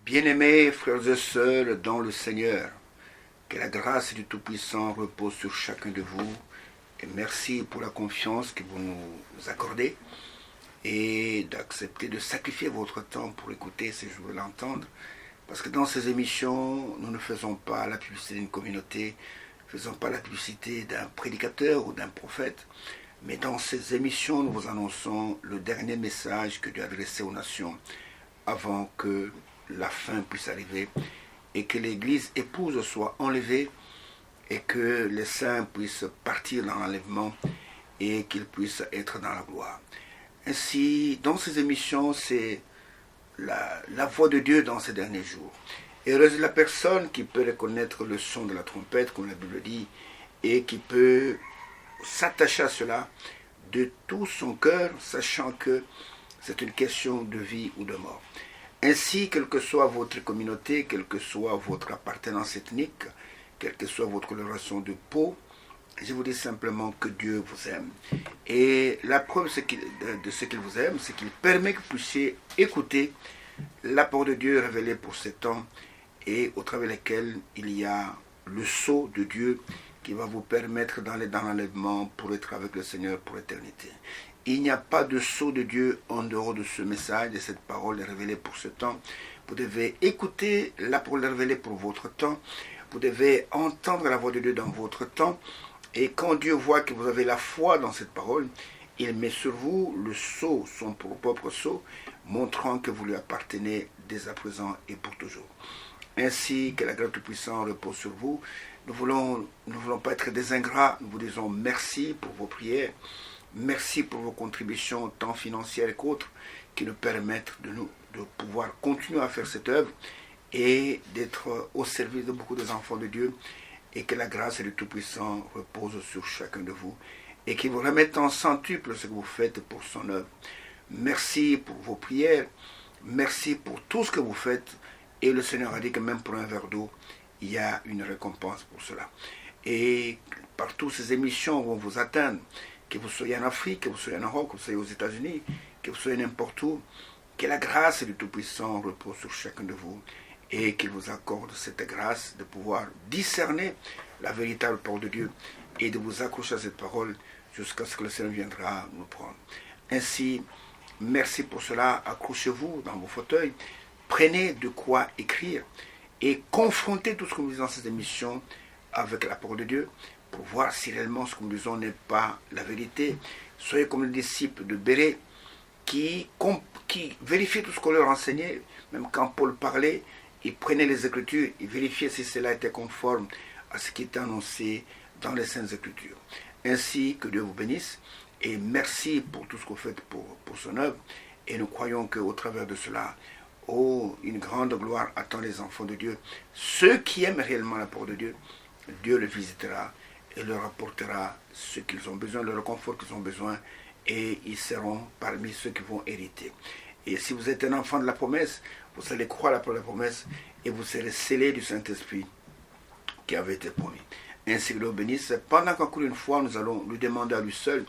Bien-aimés frères et sœurs dans le Seigneur, que la grâce du Tout-Puissant repose sur chacun de vous. Et merci pour la confiance que vous nous accordez et d'accepter de sacrifier votre temps pour écouter si je veux l'entendre. Parce que dans ces émissions, nous ne faisons pas la publicité d'une communauté, nous ne faisons pas la publicité d'un prédicateur ou d'un prophète. Mais dans ces émissions, nous vous annonçons le dernier message que Dieu a adressé aux nations avant que la fin puisse arriver et que l'Église épouse soit enlevée et que les saints puissent partir dans l'enlèvement et qu'ils puissent être dans la gloire. Ainsi, dans ces émissions, c'est la voix de Dieu dans ces derniers jours. Heureuse la personne qui peut reconnaître le son de la trompette, comme la Bible dit, et qui peut s'attacher à cela de tout son cœur, sachant que c'est une question de vie ou de mort. Ainsi, quelle que soit votre communauté, quelle que soit votre appartenance ethnique, quelle que soit votre coloration de peau, je vous dis simplement que Dieu vous aime. Et la preuve de ce qu'il vous aime, c'est qu'il permet que vous puissiez écouter la parole de Dieu révélée pour ces temps et au travers desquels il y a le sceau de Dieu qui va vous permettre d'aller dans l'enlèvement pour être avec le Seigneur pour l'éternité. Il n'y a pas de sceau de Dieu en dehors de ce message, de cette parole révélée pour ce temps. Vous devez écouter la parole révélée pour votre temps. Vous devez entendre la voix de Dieu dans votre temps. Et quand Dieu voit que vous avez la foi dans cette parole, il met sur vous le sceau, son propre sceau, montrant que vous lui appartenez dès à présent et pour toujours. Ainsi que la grâce du puissant repose sur vous. Nous ne voulons pas être des ingrats. Nous vous disons merci pour vos prières. Merci pour vos contributions, tant financières qu'autres, qui nous permettent de pouvoir continuer à faire cette œuvre et d'être au service de beaucoup des enfants de Dieu, et que la grâce du Tout-Puissant repose sur chacun de vous et qu'il vous remette en centuple ce que vous faites pour son œuvre. Merci pour vos prières, merci pour tout ce que vous faites, et le Seigneur a dit que même pour un verre d'eau, il y a une récompense pour cela. Et partout ces émissions vont vous atteindre, que vous soyez en Afrique, que vous soyez en Europe, que vous soyez aux États-Unis, que vous soyez n'importe où, que la grâce du Tout-Puissant repose sur chacun de vous et qu'il vous accorde cette grâce de pouvoir discerner la véritable parole de Dieu et de vous accrocher à cette parole jusqu'à ce que le Seigneur viendra nous prendre. Ainsi, merci pour cela, accrochez-vous dans vos fauteuils, prenez de quoi écrire et confrontez tout ce que nous disons dans cette émission avec la parole de Dieu, pour voir si réellement ce que nous disons n'est pas la vérité. Soyez comme les disciples de Bérée qui vérifiaient tout ce qu'on leur enseignait, même quand Paul parlait, ils prenaient les Écritures, ils vérifiaient si cela était conforme à ce qui était annoncé dans les Saintes Écritures. Ainsi, que Dieu vous bénisse et merci pour tout ce que vous faites pour son œuvre. Et nous croyons qu'au travers de cela, une grande gloire attend les enfants de Dieu. Ceux qui aiment réellement la parole de Dieu, Dieu le visitera et leur apportera ce qu'ils ont besoin, le réconfort qu'ils ont besoin, et ils seront parmi ceux qui vont hériter. Et si vous êtes un enfant de la promesse, vous allez croire la parole de la promesse et vous serez scellés du Saint-Esprit qui avait été promis. Ainsi que Dieu bénisse, pendant qu'encore une fois nous allons lui demander à lui seul,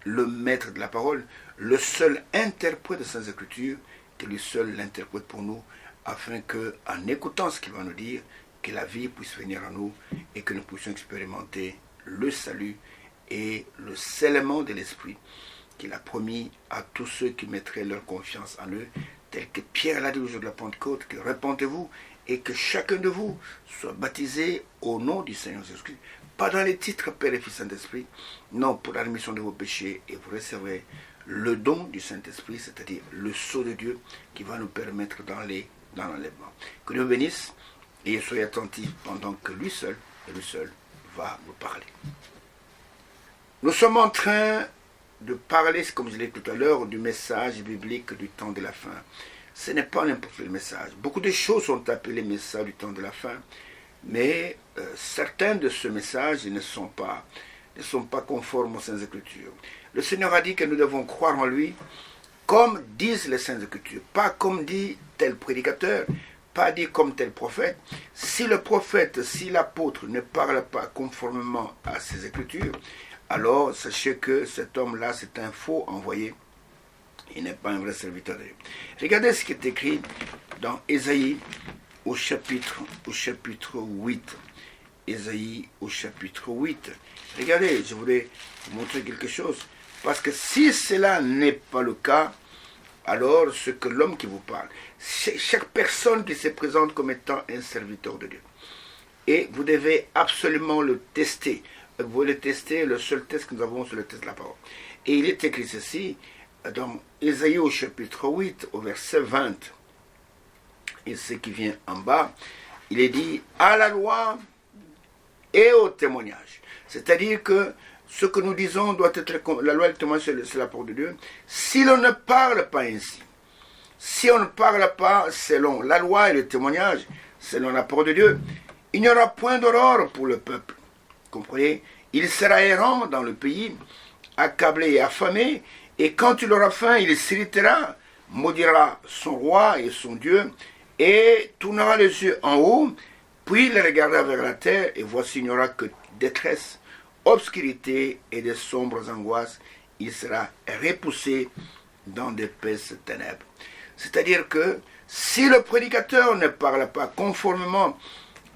le maître de la parole, le seul interprète de ces Écritures, que lui seul l'interprète pour nous, afin que, en écoutant ce qu'il va nous dire, que la vie puisse venir à nous et que nous puissions expérimenter le salut et le scellement de l'Esprit qu'il a promis à tous ceux qui mettraient leur confiance en eux, tel que Pierre l'a dit au jour de la Pentecôte, que repentez-vous et que chacun de vous soit baptisé au nom du Seigneur Jésus-Christ, pas dans les titres Père et Fils Saint-Esprit, non, pour la rémission de vos péchés, et vous recevrez le don du Saint-Esprit, c'est-à-dire le sceau de Dieu qui va nous permettre dans l'enlèvement. Que Dieu bénisse et soyez attentifs pendant que lui seul va nous parler. Nous sommes en train de parler, comme je l'ai dit tout à l'heure, du message biblique du temps de la fin. Ce n'est pas n'importe quel message. Beaucoup de choses sont appelées messages du temps de la fin, mais certains de ce message ne sont pas conformes aux Saintes Écritures. Le Seigneur a dit que nous devons croire en lui comme disent les Saintes Écritures, pas comme dit tel prédicateur, pas dit comme tel prophète. Si le prophète, si l'apôtre ne parle pas conformément à ces Écritures, alors sachez que cet homme-là, c'est un faux envoyé. Il n'est pas un vrai serviteur de Dieu. Regardez ce qui est écrit dans Ésaïe au chapitre 8. Ésaïe au chapitre 8. Regardez, je voulais vous montrer quelque chose. Parce que si cela n'est pas le cas, alors ce que l'homme qui vous parle, c'est chaque personne qui se présente comme étant un serviteur de Dieu. Et vous devez absolument le tester. Vous pouvez le tester, le seul test que nous avons, c'est le test de la parole. Et il est écrit ceci, dans Ésaïe au chapitre 8, au verset 20. Et ce qui vient en bas, il est dit, à la loi et au témoignage. C'est-à-dire que ce que nous disons doit être, la loi et le témoignage, c'est la parole de Dieu. Si l'on ne parle pas ainsi, si on ne parle pas selon la loi et le témoignage, selon la parole de Dieu, il n'y aura point d'aurore pour le peuple. Comprenez? Il sera errant dans le pays, accablé et affamé, et quand il aura faim, il s'irritera, maudira son roi et son Dieu, et tournera les yeux en haut, puis il regardera vers la terre, et voici, il n'y aura que détresse, obscurité et de sombres angoisses. Il sera repoussé dans d'épaisses ténèbres. C'est-à-dire que si le prédicateur ne parle pas conformément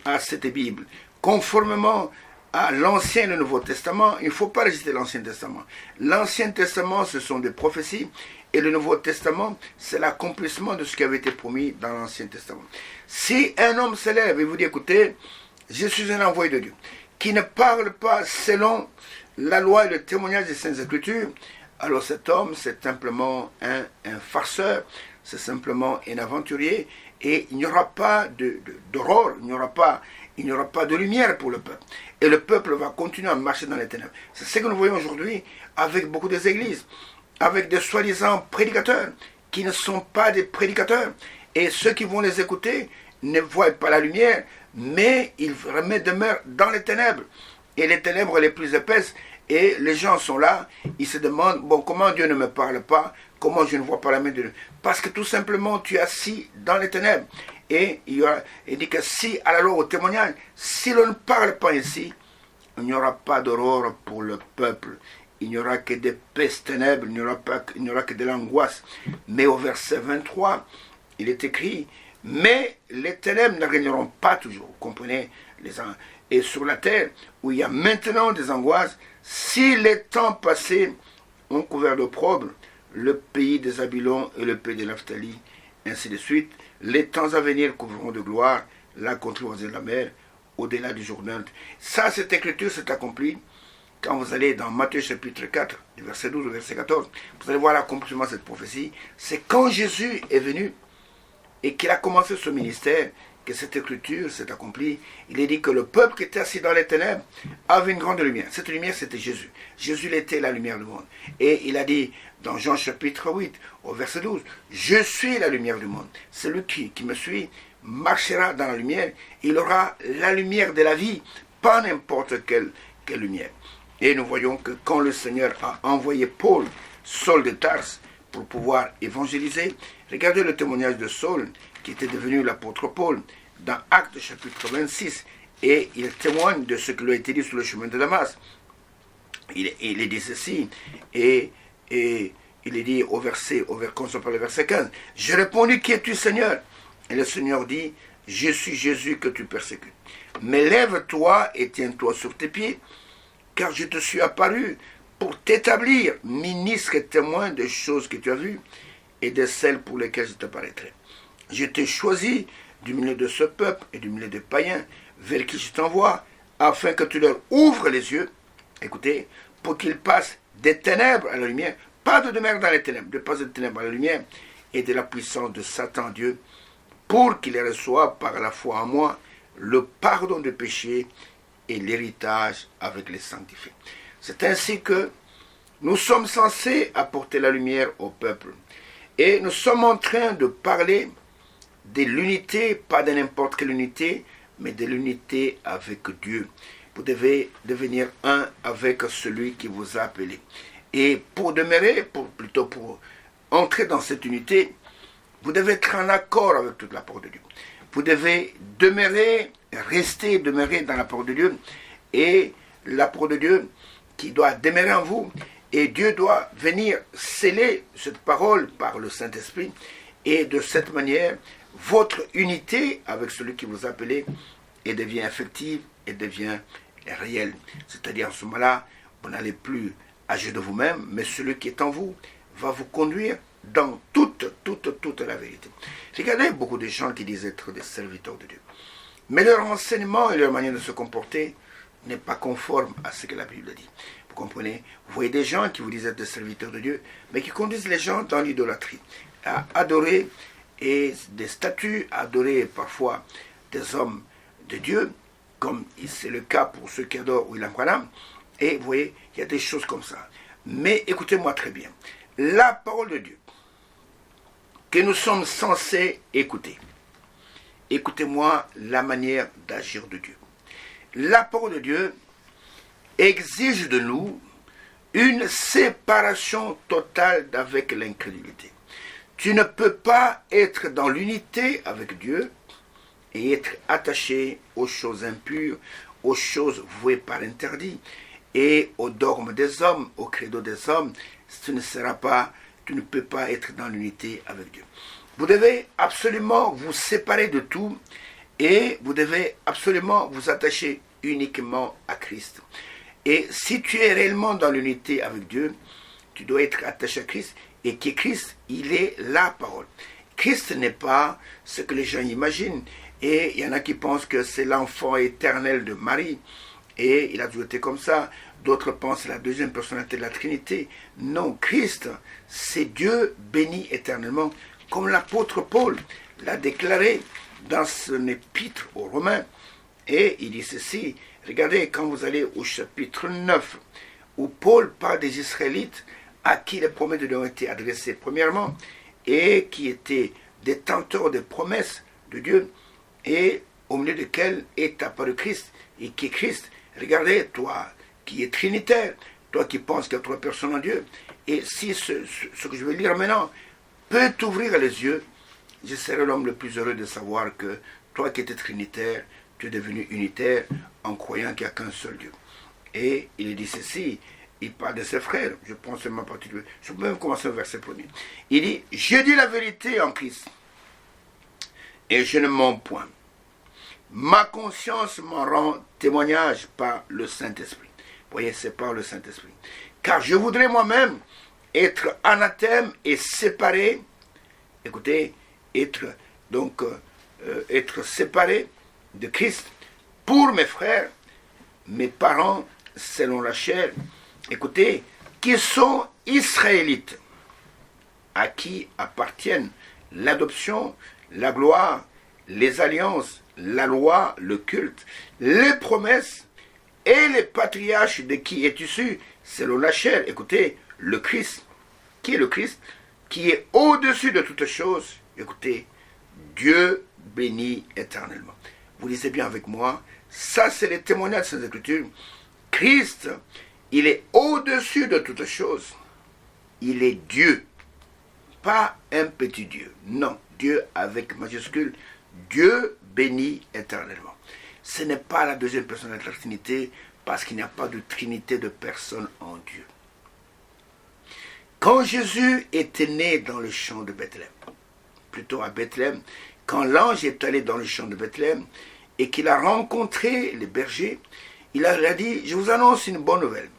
à cette Bible, conformément à l'Ancien et le Nouveau Testament, il ne faut pas réciter l'Ancien Testament. L'Ancien Testament, ce sont des prophéties, et le Nouveau Testament, c'est l'accomplissement de ce qui avait été promis dans l'Ancien Testament. Si un homme se lève et vous dit, écoutez, je suis un envoyé de Dieu, qui ne parle pas selon la loi et le témoignage des Saintes Écritures, alors cet homme, c'est simplement un farceur, c'est simplement un aventurier, et il n'y aura pas d'aurore, il n'y aura pas de lumière pour le peuple. Et le peuple va continuer à marcher dans les ténèbres. C'est ce que nous voyons aujourd'hui avec beaucoup des églises, avec des soi-disant prédicateurs, qui ne sont pas des prédicateurs. Et ceux qui vont les écouter ne voient pas la lumière, mais ils demeurent dans les ténèbres. Et les ténèbres les plus épaisses, et les gens sont là, ils se demandent, bon, comment Dieu ne me parle pas, comment je ne vois pas la main de Dieu? Parce que tout simplement, tu es assis dans les ténèbres. Et il dit que si, à la loi, au témoignage, si l'on ne parle pas ainsi, il n'y aura pas d'aurore pour le peuple. Il n'y aura que d'épaisses ténèbres, il n'y aura que de l'angoisse. Mais au verset 23, il est écrit, mais les ténèbres ne régneront pas toujours. Vous comprenez? Et sur la terre, où il y a maintenant des angoisses, si les temps passés ont couvert d'opprobre le pays des Zabulon et le pays de Naphtali, ainsi de suite, les temps à venir couvriront de gloire la contrée de la mer, au-delà du Jourdain. Ça, cette écriture s'est accomplie quand vous allez dans Matthieu chapitre 4, du verset 12 au verset 14. Vous allez voir l'accomplissement de cette prophétie. C'est quand Jésus est venu et qu'il a commencé ce ministère que cette écriture s'est accomplie. Il est dit que le peuple qui était assis dans les ténèbres avait une grande lumière. Cette lumière, c'était Jésus. Jésus était la lumière du monde. Et il a dit dans Jean chapitre 8, au verset 12, « Je suis la lumière du monde. Celui qui me suit marchera dans la lumière. Il aura la lumière de la vie, pas n'importe quelle lumière. » Et nous voyons que quand le Seigneur a envoyé Paul, Saul de Tarse, pour pouvoir évangéliser, regardez le témoignage de Saul, qui était devenu l'apôtre Paul, dans Actes chapitre 26, et il témoigne de ce qui lui a été dit sur le chemin de Damas. Il est dit ceci, et il est dit au verset 15, « Je répondis, qui es-tu, Seigneur ?» Et le Seigneur dit, « Je suis Jésus que tu persécutes. Mais lève-toi et tiens-toi sur tes pieds, car je te suis apparu pour t'établir ministre et témoin des choses que tu as vues et de celles pour lesquelles je t'apparaîtrai. Je t'ai choisi du milieu de ce peuple et du milieu des païens vers qui je t'envoie, afin que tu leur ouvres les yeux, écoutez, pour qu'ils passent des ténèbres à la lumière, pas de demeure dans les ténèbres, de passer des ténèbres à la lumière, et de la puissance de Satan Dieu, pour qu'ils reçoivent par la foi en moi le pardon des péchés et l'héritage avec les sanctifiés. » C'est ainsi que nous sommes censés apporter la lumière au peuple. Et nous sommes en train de parler de l'unité, pas de n'importe quelle unité, mais de l'unité avec Dieu. Vous devez devenir un avec celui qui vous a appelé. Et pour demeurer, pour entrer dans cette unité, vous devez être en accord avec toute la parole de Dieu. Vous devez demeurer dans la parole de Dieu, et la parole de Dieu qui doit demeurer en vous, et Dieu doit venir sceller cette parole par le Saint-Esprit, Et de cette manière, votre unité avec celui qui vous a appelé et devient effective et devient réelle. C'est-à-dire, en ce moment-là, vous n'allez plus agir de vous-même, mais celui qui est en vous va vous conduire dans toute la vérité. Regardez beaucoup de gens qui disent être des serviteurs de Dieu. Mais leur enseignement et leur manière de se comporter n'est pas conforme à ce que la Bible dit. Vous comprenez? Vous voyez des gens qui vous disent être des serviteurs de Dieu, mais qui conduisent les gens dans l'idolâtrie, à adorer et des statues, à adorer parfois des hommes de Dieu, comme c'est le cas pour ceux qui adorent William Branham. Et vous voyez, il y a des choses comme ça. Mais écoutez-moi très bien. La parole de Dieu que nous sommes censés écouter. Écoutez-moi la manière d'agir de Dieu. La parole de Dieu exige de nous une séparation totale d'avec l'incrédulité. Tu ne peux pas être dans l'unité avec Dieu et être attaché aux choses impures, aux choses vouées par l'interdit et aux dogmes des hommes, au credo des hommes. Tu ne peux pas être dans l'unité avec Dieu. Vous devez absolument vous séparer de tout et vous devez absolument vous attacher uniquement à Christ. Et si tu es réellement dans l'unité avec Dieu, tu dois être attaché à Christ et que Christ, il est la parole. Christ n'est pas ce que les gens imaginent. Et il y en a qui pensent que c'est l'enfant éternel de Marie. Et il a toujours été comme ça. D'autres pensent à la deuxième personnalité de la Trinité. Non, Christ, c'est Dieu béni éternellement. Comme l'apôtre Paul l'a déclaré dans son épître aux Romains. Et il dit ceci, regardez quand vous allez au chapitre 9, où Paul parle des Israélites à qui les promesses de Dieu ont été adressées premièrement, et qui étaient détenteurs des promesses de Dieu, et au milieu desquels est apparu Christ, et qui est Christ. Regardez, toi qui es trinitaire, toi qui penses qu'il y a trois personnes en Dieu, et si ce que je vais lire maintenant peut t'ouvrir les yeux, je serai l'homme le plus heureux de savoir que toi qui étais trinitaire, tu es devenu unitaire en croyant qu'il n'y a qu'un seul Dieu. Et il dit ceci, il parle de ses frères, je pense seulement particulier. Je peux même commencer au verset premier. Il dit, je dis la vérité en Christ, et je ne mens point. Ma conscience m'en rend témoignage par le Saint-Esprit. Vous voyez, c'est par le Saint-Esprit. Car je voudrais moi-même être anathème et séparé, écoutez, être séparé de Christ pour mes frères, mes parents selon la chair, écoutez, qui sont israélites, à qui appartiennent l'adoption, la gloire, les alliances, la loi, le culte, les promesses et les patriarches de qui est issu, selon la chair, écoutez, le Christ. Qui est le Christ? Qui est au-dessus de toutes choses, écoutez, Dieu béni éternellement. Vous lisez bien avec moi, ça c'est le témoignage de ces Écritures. Christ, il est au-dessus de toutes choses. Il est Dieu, pas un petit Dieu. Non, Dieu avec majuscule, Dieu béni éternellement. Ce n'est pas la deuxième personne de la Trinité, parce qu'il n'y a pas de Trinité de personne en Dieu. Quand Jésus était né dans le champ de Bethléem, plutôt à Bethléem, quand l'ange est allé dans le champ de Bethléem et qu'il a rencontré les bergers, il a dit, je vous annonce une bonne nouvelle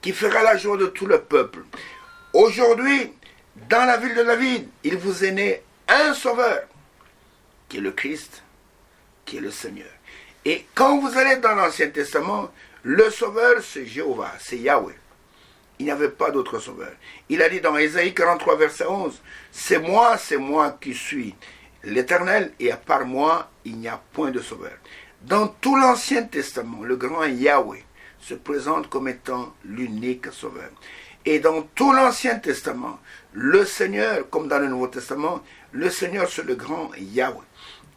qui fera la joie de tout le peuple. Aujourd'hui, dans la ville de David, il vous est né un sauveur, qui est le Christ, qui est le Seigneur. Et quand vous allez dans l'Ancien Testament, le sauveur c'est Jéhovah, c'est Yahweh. Il n'y avait pas d'autre sauveur. Il a dit dans Ésaïe 43, verset 11, c'est moi qui suis l'Éternel, et à part moi, il n'y a point de sauveur. Dans tout l'Ancien Testament, le grand Yahweh se présente comme étant l'unique sauveur. Et dans tout l'Ancien Testament, le Seigneur, comme dans le Nouveau Testament, le Seigneur c'est le grand Yahweh.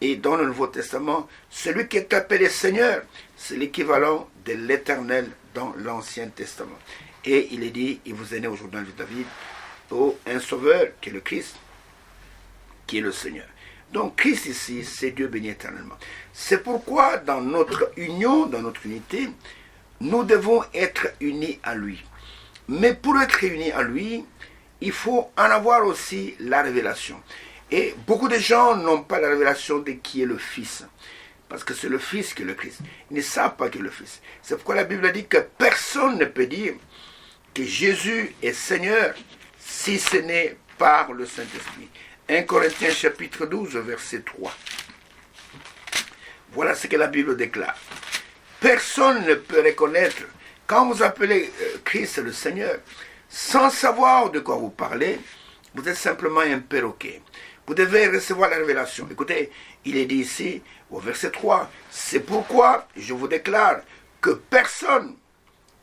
Et dans le Nouveau Testament, celui qui est appelé Seigneur, c'est l'équivalent de l'Éternel dans l'Ancien Testament. Et il est dit, il vous est né aujourd'hui dans la vie de David, un sauveur qui est le Christ, qui est le Seigneur. Donc Christ ici, c'est Dieu béni éternellement. C'est pourquoi dans notre union, dans notre unité, nous devons être unis à lui. Mais pour être unis à lui, il faut en avoir aussi la révélation. Et beaucoup de gens n'ont pas la révélation de qui est le Fils. Parce que c'est le Fils qui est le Christ. Ils ne savent pas qui est le Fils. C'est pourquoi la Bible dit que personne ne peut dire que Jésus est Seigneur si ce n'est par le Saint-Esprit. 1 Corinthiens chapitre 12, verset 3. Voilà ce que la Bible déclare. Personne ne peut reconnaître, quand vous appelez Christ le Seigneur, sans savoir de quoi vous parlez, vous êtes simplement un perroquet. Vous devez recevoir la révélation. Écoutez, il est dit ici, au verset 3, c'est pourquoi je vous déclare que personne,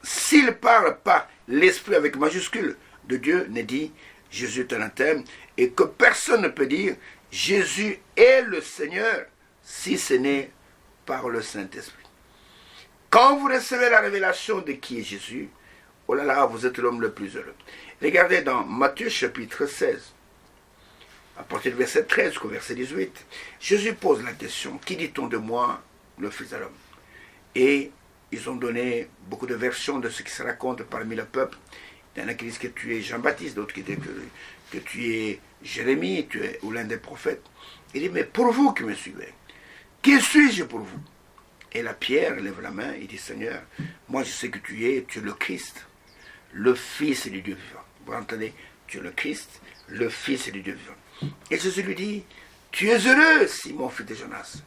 s'il parle pas l'Esprit avec majuscule de Dieu, ne dit Jésus est un anathème, et que personne ne peut dire Jésus est le Seigneur si ce n'est par le Saint-Esprit. Quand vous recevez la révélation de qui est Jésus, oh là là, vous êtes l'homme le plus heureux. Regardez dans Matthieu chapitre 16, à partir du verset 13 jusqu'au verset 18, Jésus pose la question, qui dit-on de moi, le Fils de l'homme? Et ils ont donné beaucoup de versions de ce qui se raconte parmi le peuple. Il y en a qui disent que tu es Jean-Baptiste, d'autres qui disent que tu es Jérémie, tu es ou l'un des prophètes. Il dit, mais pour vous qui me suivez, qui suis-je pour vous? Et la Pierre lève la main, il dit, Seigneur, moi je sais que tu es le Christ, le Fils du Dieu vivant. Vous entendez? Tu es le Christ, le Fils du Dieu vivant. Et Jésus lui dit, tu es heureux, Simon, fils de Jonas,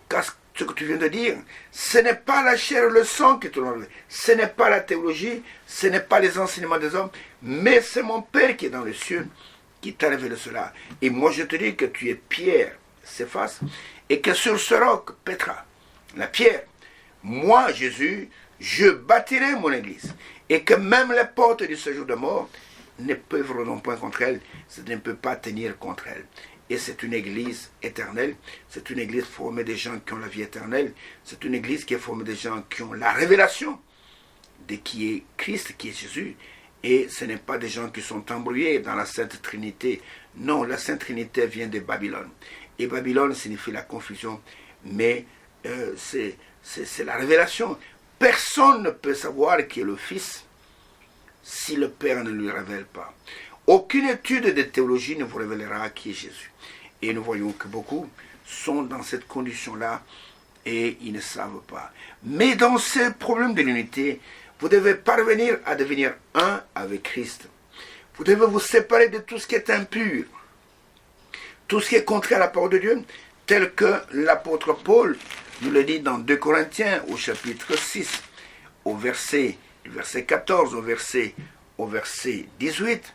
car ce que tu viens de dire, ce n'est pas la chair et le sang qui te l'ont révélé, ce n'est pas la théologie, ce n'est pas les enseignements des hommes, mais c'est mon Père qui est dans les cieux qui t'a révélé cela. Et moi je te dis que tu es Pierre, Céphas, et que sur ce roc, Pétra, la pierre, moi, Jésus, je bâtirai mon église, et que même les portes du séjour de mort ne peuvent retomber point contre elle, ça ne peut pas tenir contre elle. Et c'est une église éternelle, c'est une église formée des gens qui ont la vie éternelle, c'est une église qui est formée des gens qui ont la révélation de qui est Christ, qui est Jésus, et ce n'est pas des gens qui sont embrouillés dans la Sainte Trinité. Non, la Sainte Trinité vient de Babylone. Et Babylone signifie la confusion, mais c'est la révélation. Personne ne peut savoir qui est le Fils si le Père ne lui révèle pas. Aucune étude de théologie ne vous révélera qui est Jésus. Et nous voyons que beaucoup sont dans cette condition-là et ils ne savent pas. Mais dans ce problème de l'unité, vous devez parvenir à devenir un avec Christ. Vous devez vous séparer de tout ce qui est impur, tout ce qui est contraire à la parole de Dieu, tel que l'apôtre Paul nous le dit dans 2 Corinthiens au chapitre 6, du verset 14 au verset 18,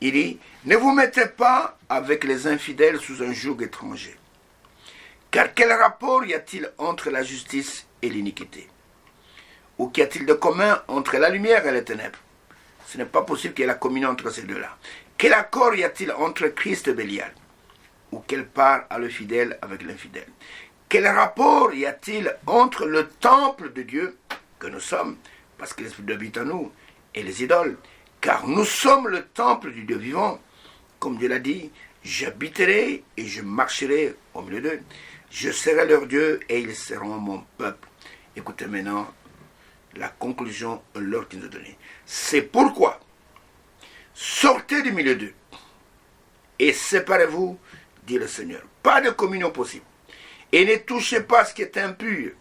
il dit, ne vous mettez pas avec les infidèles sous un joug étranger. Car quel rapport y a-t-il entre la justice et l'iniquité? Ou qu'y a-t-il de commun entre la lumière et les ténèbres? Ce n'est pas possible qu'il y ait la communion entre ces deux-là. Quel accord y a-t-il entre Christ et Bélial? Ou quelle part a le fidèle avec l'infidèle? Quel rapport y a-t-il entre le temple de Dieu que nous sommes, parce que l'Esprit habite en nous, et les idoles? Car nous sommes le temple du Dieu vivant. Comme Dieu l'a dit, j'habiterai et je marcherai au milieu d'eux. Je serai leur Dieu et ils seront mon peuple. Écoutez maintenant la conclusion, l'heure qu'il nous a donnée. C'est pourquoi, sortez du milieu d'eux et séparez-vous, dit le Seigneur. Pas de communion possible. Et ne touchez pas ce qui est impur,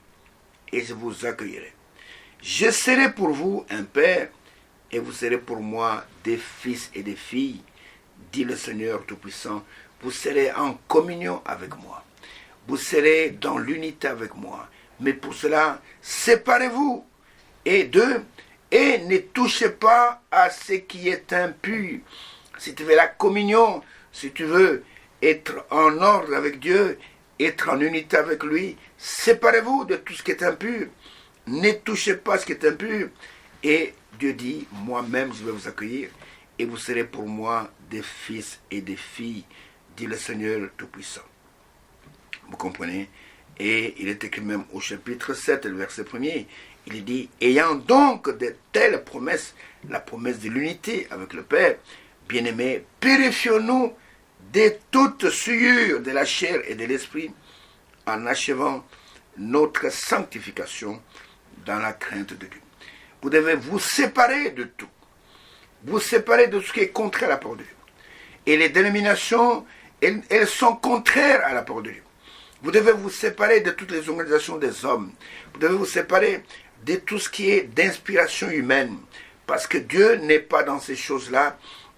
et je vous accueillerai. Je serai pour vous un père, et vous serez pour moi des fils et des filles, dit le Seigneur Tout-Puissant. Vous serez en communion avec moi. Vous serez dans l'unité avec moi. Mais pour cela, séparez-vous et ne touchez pas à ce qui est impur. Si tu veux la communion, si tu veux être en ordre avec Dieu, être en unité avec lui, séparez-vous de tout ce qui est impur. Ne touchez pas ce qui est impur. Et Dieu dit, moi-même je vais vous accueillir et vous serez pour moi des fils et des filles, dit le Seigneur Tout-Puissant. Vous comprenez? Et il est écrit même au chapitre 7, le verset 1er, il dit, ayant donc de telles promesses, la promesse de l'unité avec le Père, bien-aimés, purifions-nous de toute souillure de la chair et de l'esprit, en achevant notre sanctification dans la crainte de Dieu. Vous devez vous séparer de tout. Vous séparer de ce qui est contraire à la parole de Dieu. Et les dénominations elles sont contraires à la parole de Dieu. Vous devez vous séparer de toutes les organisations des hommes. Vous devez vous séparer de tout ce qui est d'inspiration humaine. Parce que Dieu n'est pas dans ces choses-là.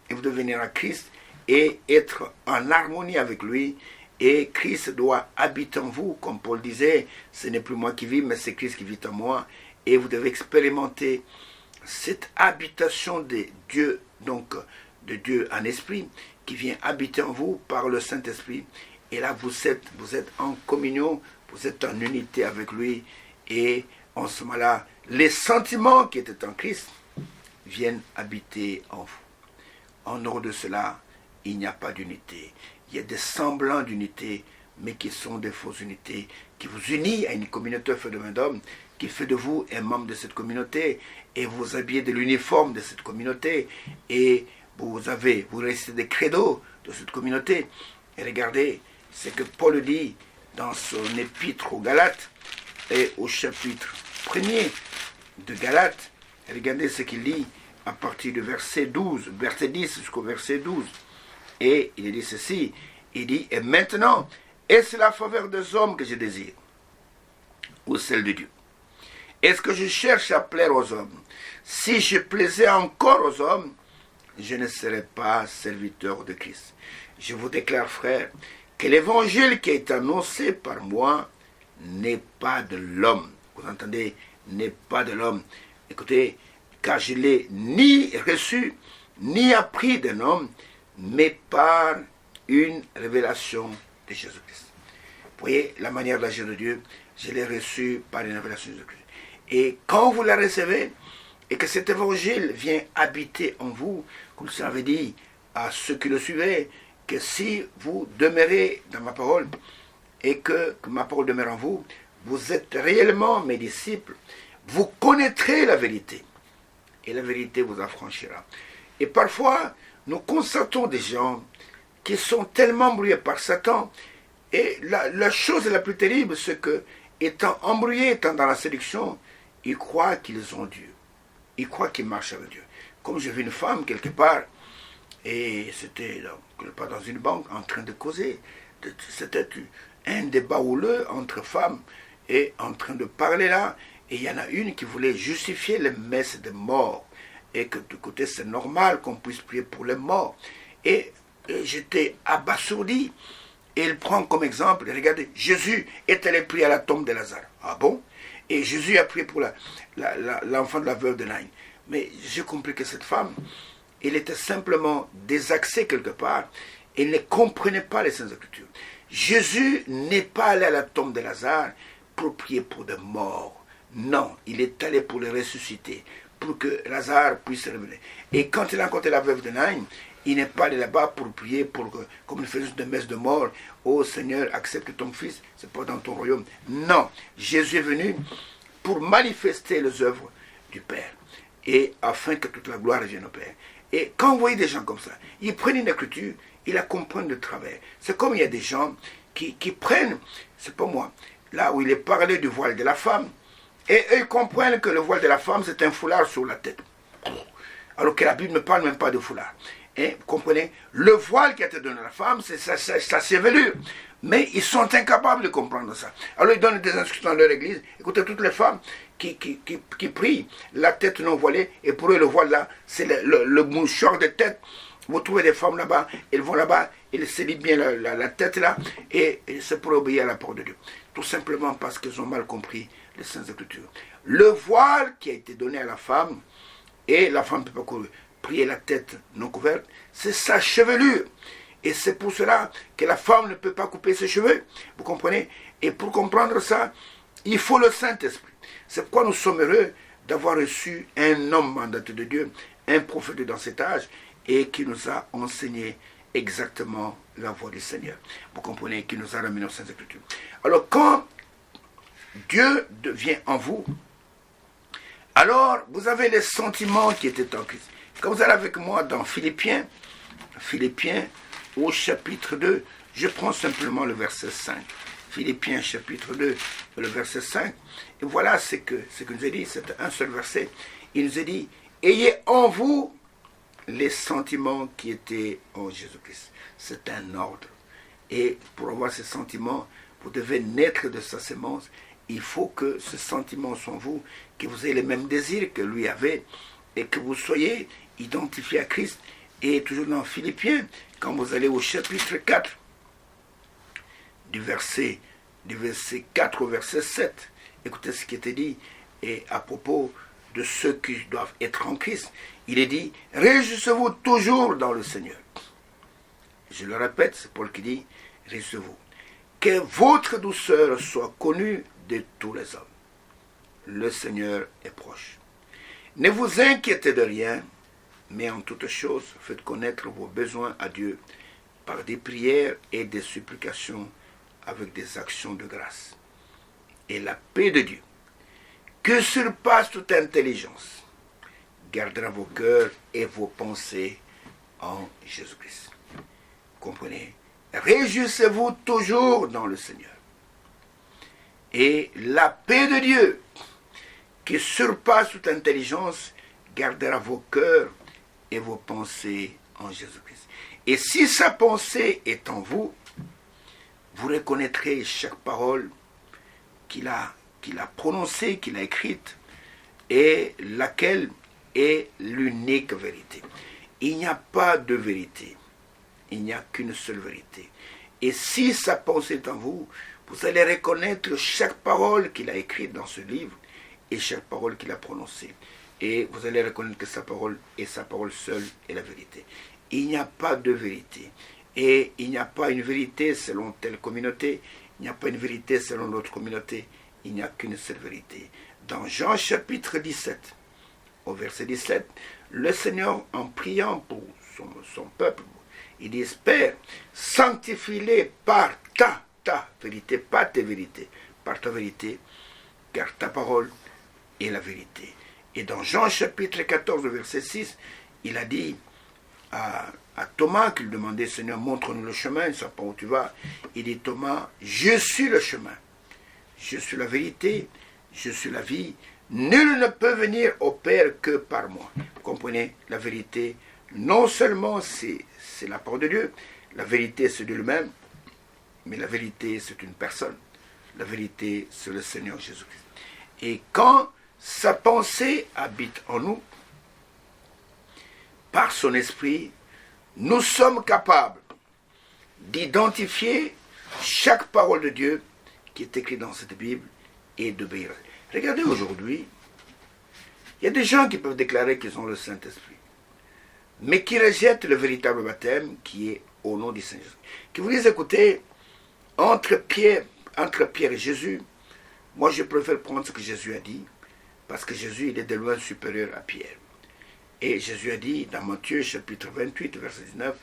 Et vous devez venir à Christ et être en harmonie avec lui. Et Christ doit habiter en vous. Comme Paul disait, ce n'est plus moi qui vis, mais c'est Christ qui vit en moi. Et vous devez expérimenter cette habitation de Dieu, donc de Dieu en esprit, qui vient habiter en vous par le Saint-Esprit. Et là, vous êtes en communion, vous êtes en unité avec lui. Et en ce moment-là, les sentiments qui étaient en Christ viennent habiter en vous. En dehors de cela, il n'y a pas d'unité. Il y a des semblants d'unité, mais qui sont des fausses unités, qui vous unissent à une communauté faite de main d'homme, qui fait de vous un membre de cette communauté, et vous habillez de l'uniforme de cette communauté, et vous restez des credos de cette communauté. Et regardez, c'est que Paul dit dans son épître aux Galates, et au chapitre 1er de Galates, regardez ce qu'il dit à partir du verset 12, verset 10 jusqu'au verset 12. Et il dit ceci, il dit, et maintenant, est-ce la faveur des hommes que je désire, ou celle de Dieu? Est-ce que je cherche à plaire aux hommes? Si je plaisais encore aux hommes, je ne serais pas serviteur de Christ. Je vous déclare, frère, que l'évangile qui est annoncé par moi n'est pas de l'homme. Vous entendez? N'est pas de l'homme. Écoutez, car je ne l'ai ni reçu, ni appris d'un homme, mais par une révélation de Jésus-Christ. Vous voyez la manière d'agir de Dieu? Je l'ai reçu par une révélation de Jésus-Christ. Et quand vous la recevez, et que cet évangile vient habiter en vous, comme ça avait dit à ceux qui le suivaient, que si vous demeurez dans ma parole, et que ma parole demeure en vous, vous êtes réellement mes disciples, vous connaîtrez la vérité, et la vérité vous affranchira. Et parfois, nous constatons des gens qui sont tellement embrouillés par Satan, et la chose la plus terrible, c'est que, étant embrouillés, étant dans la séduction, ils croient qu'ils ont Dieu. Ils croient qu'ils marchent avec Dieu. Comme j'ai vu une femme quelque part, et c'était quelque part dans une banque, en train de causer. C'était un débat houleux entre femmes, et en train de parler là, et il y en a une qui voulait justifier les messes des morts, et que du côté c'est normal qu'on puisse prier pour les morts. Et j'étais abasourdi, et il prend comme exemple, regardez, Jésus est allé prier à la tombe de Lazare. Ah bon? Et Jésus a prié pour l'enfant de la veuve de Naïn. Mais j'ai compris que cette femme, elle était simplement désaxée quelque part. Elle ne comprenait pas les Saintes Écritures. Jésus n'est pas allé à la tombe de Lazare pour prier pour des morts. Non, il est allé pour les ressusciter, pour que Lazare puisse revenir. Et quand il a rencontré la veuve de Naïn, il n'est pas allé là-bas pour prier, comme il faisait de messe de mort. Oh Seigneur, accepte ton fils, c'est pas dans ton royaume. Non, Jésus est venu pour manifester les œuvres du Père, et afin que toute la gloire revienne au Père. Et quand vous voyez des gens comme ça, ils prennent une écriture, ils la comprennent de travers. C'est comme il y a des gens qui prennent, c'est pas moi, là où il est parlé du voile de la femme, et eux ils comprennent que le voile de la femme c'est un foulard sur la tête. Alors que la Bible ne parle même pas de foulard. Et vous comprenez, le voile qui a été donné à la femme, c'est sa chevelure. Mais ils sont incapables de comprendre ça. Alors ils donnent des instructions dans leur église. Écoutez, toutes les femmes qui prient, la tête non voilée, et pour eux le voile là, c'est le mouchoir de tête. Vous trouvez des femmes là-bas, elles vont là-bas, elles se lient bien la tête là, et c'est pour obéir à la parole de Dieu. Tout simplement parce qu'ils ont mal compris les Saintes Écritures. Le voile qui a été donné à la femme, et la femme ne peut pas prier la tête non couverte, c'est sa chevelure. Et c'est pour cela que la femme ne peut pas couper ses cheveux. Vous comprenez? Et pour comprendre ça, il faut le Saint-Esprit. C'est pourquoi nous sommes heureux d'avoir reçu un homme mandaté de Dieu, un prophète dans cet âge, et qui nous a enseigné exactement la voie du Seigneur. Vous comprenez? Qui nous a ramené aux Saintes Écritures. Alors quand Dieu devient en vous, alors vous avez les sentiments qui étaient en Christ. Quand vous allez avec moi dans Philippiens au chapitre 2, je prends simplement le verset 5. Philippiens chapitre 2, le verset 5. Et voilà ce que nous a dit, c'est un seul verset. Il nous a dit, ayez en vous les sentiments qui étaient en Jésus-Christ. C'est un ordre. Et pour avoir ce sentiment, vous devez naître de sa sémence. Il faut que ce sentiment soit en vous, que vous ayez les mêmes désirs que lui avait, et que vous soyez identifié à Christ. Et toujours dans Philippiens, quand vous allez au chapitre 4, du verset 4 au verset 7, écoutez ce qui était dit, et à propos de ceux qui doivent être en Christ, il est dit, réjouissez-vous toujours dans le Seigneur. Je le répète, c'est Paul qui dit, réjouissez-vous. Que votre douceur soit connue de tous les hommes. Le Seigneur est proche. Ne vous inquiétez de rien, mais en toutes choses, faites connaître vos besoins à Dieu par des prières et des supplications avec des actions de grâce. Et la paix de Dieu, que surpasse toute intelligence, gardera vos cœurs et vos pensées en Jésus-Christ. Comprenez? Réjouissez-vous toujours dans le Seigneur. Et la paix de Dieu, qui surpasse toute intelligence, gardera vos cœurs et vos pensées en Jésus-Christ. Et si sa pensée est en vous, vous reconnaîtrez chaque parole qu'il a prononcée, qu'il a écrite, et laquelle est l'unique vérité. Il n'y a pas de vérité. Il n'y a qu'une seule vérité. Et si sa pensée est en vous, vous allez reconnaître chaque parole qu'il a écrite dans ce livre et chaque parole qu'il a prononcée. Et vous allez reconnaître que sa parole et sa parole seule est la vérité. Il n'y a pas de vérité. Et il n'y a pas une vérité selon telle communauté. Il n'y a pas une vérité selon l'autre communauté. Il n'y a qu'une seule vérité. Dans Jean chapitre 17, au verset 17, le Seigneur, en priant pour son peuple, il dit, Père, sanctifie-les par ta vérité, pas tes vérités, par ta vérité, car ta parole est la vérité. Et dans Jean chapitre 14, verset 6, il a dit à Thomas, qu'il demandait, Seigneur, montre-nous le chemin, il ne sait pas où tu vas. Il dit, Thomas, je suis le chemin, je suis la vérité, je suis la vie. Nul ne peut venir au Père que par moi. Vous comprenez? La vérité, non seulement c'est la parole de Dieu, la vérité c'est Dieu lui-même, mais la vérité c'est une personne. La vérité c'est le Seigneur Jésus-Christ. Et quand sa pensée habite en nous, par son esprit, nous sommes capables d'identifier chaque parole de Dieu qui est écrite dans cette Bible et d'obéir. Regardez aujourd'hui, il y a des gens qui peuvent déclarer qu'ils ont le Saint-Esprit, mais qui rejettent le véritable baptême qui est au nom du Seigneur Jésus. Qui vous disent, écoutez, entre Pierre et Jésus, moi je préfère prendre ce que Jésus a dit, parce que Jésus il est de loin supérieur à Pierre. Et Jésus a dit dans Matthieu chapitre 28, verset 19,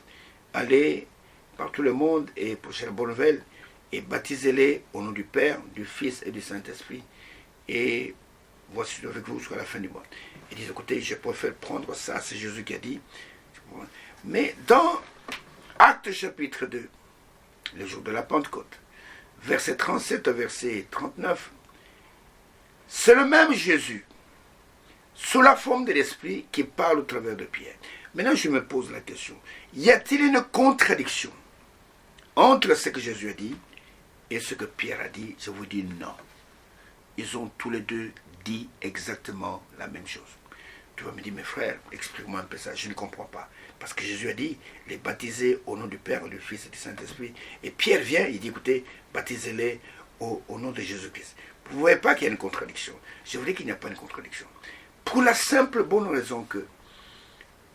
allez par tout le monde et prêchez la bonne nouvelle et baptisez-les au nom du Père, du Fils et du Saint-Esprit. Et voici, je suis avec vous jusqu'à la fin du mois. Il dit, écoutez, je préfère prendre ça, c'est Jésus qui a dit. Mais dans Actes chapitre 2, le jour de la Pentecôte, verset 37 au verset 39, c'est le même Jésus, sous la forme de l'Esprit, qui parle au travers de Pierre. Maintenant, je me pose la question, y a-t-il une contradiction entre ce que Jésus a dit et ce que Pierre a dit? Je vous dis non. Ils ont tous les deux dit exactement la même chose. Tu vas me dire, mes frères, explique-moi un peu ça, je ne comprends pas. Parce que Jésus a dit, les baptiser au nom du Père, du Fils et du Saint-Esprit. Et Pierre vient, il dit, écoutez, baptisez-les au nom de Jésus-Christ. Vous ne voyez pas qu'il y a une contradiction. Je vous dis qu'il n'y a pas une contradiction. Pour la simple bonne raison que,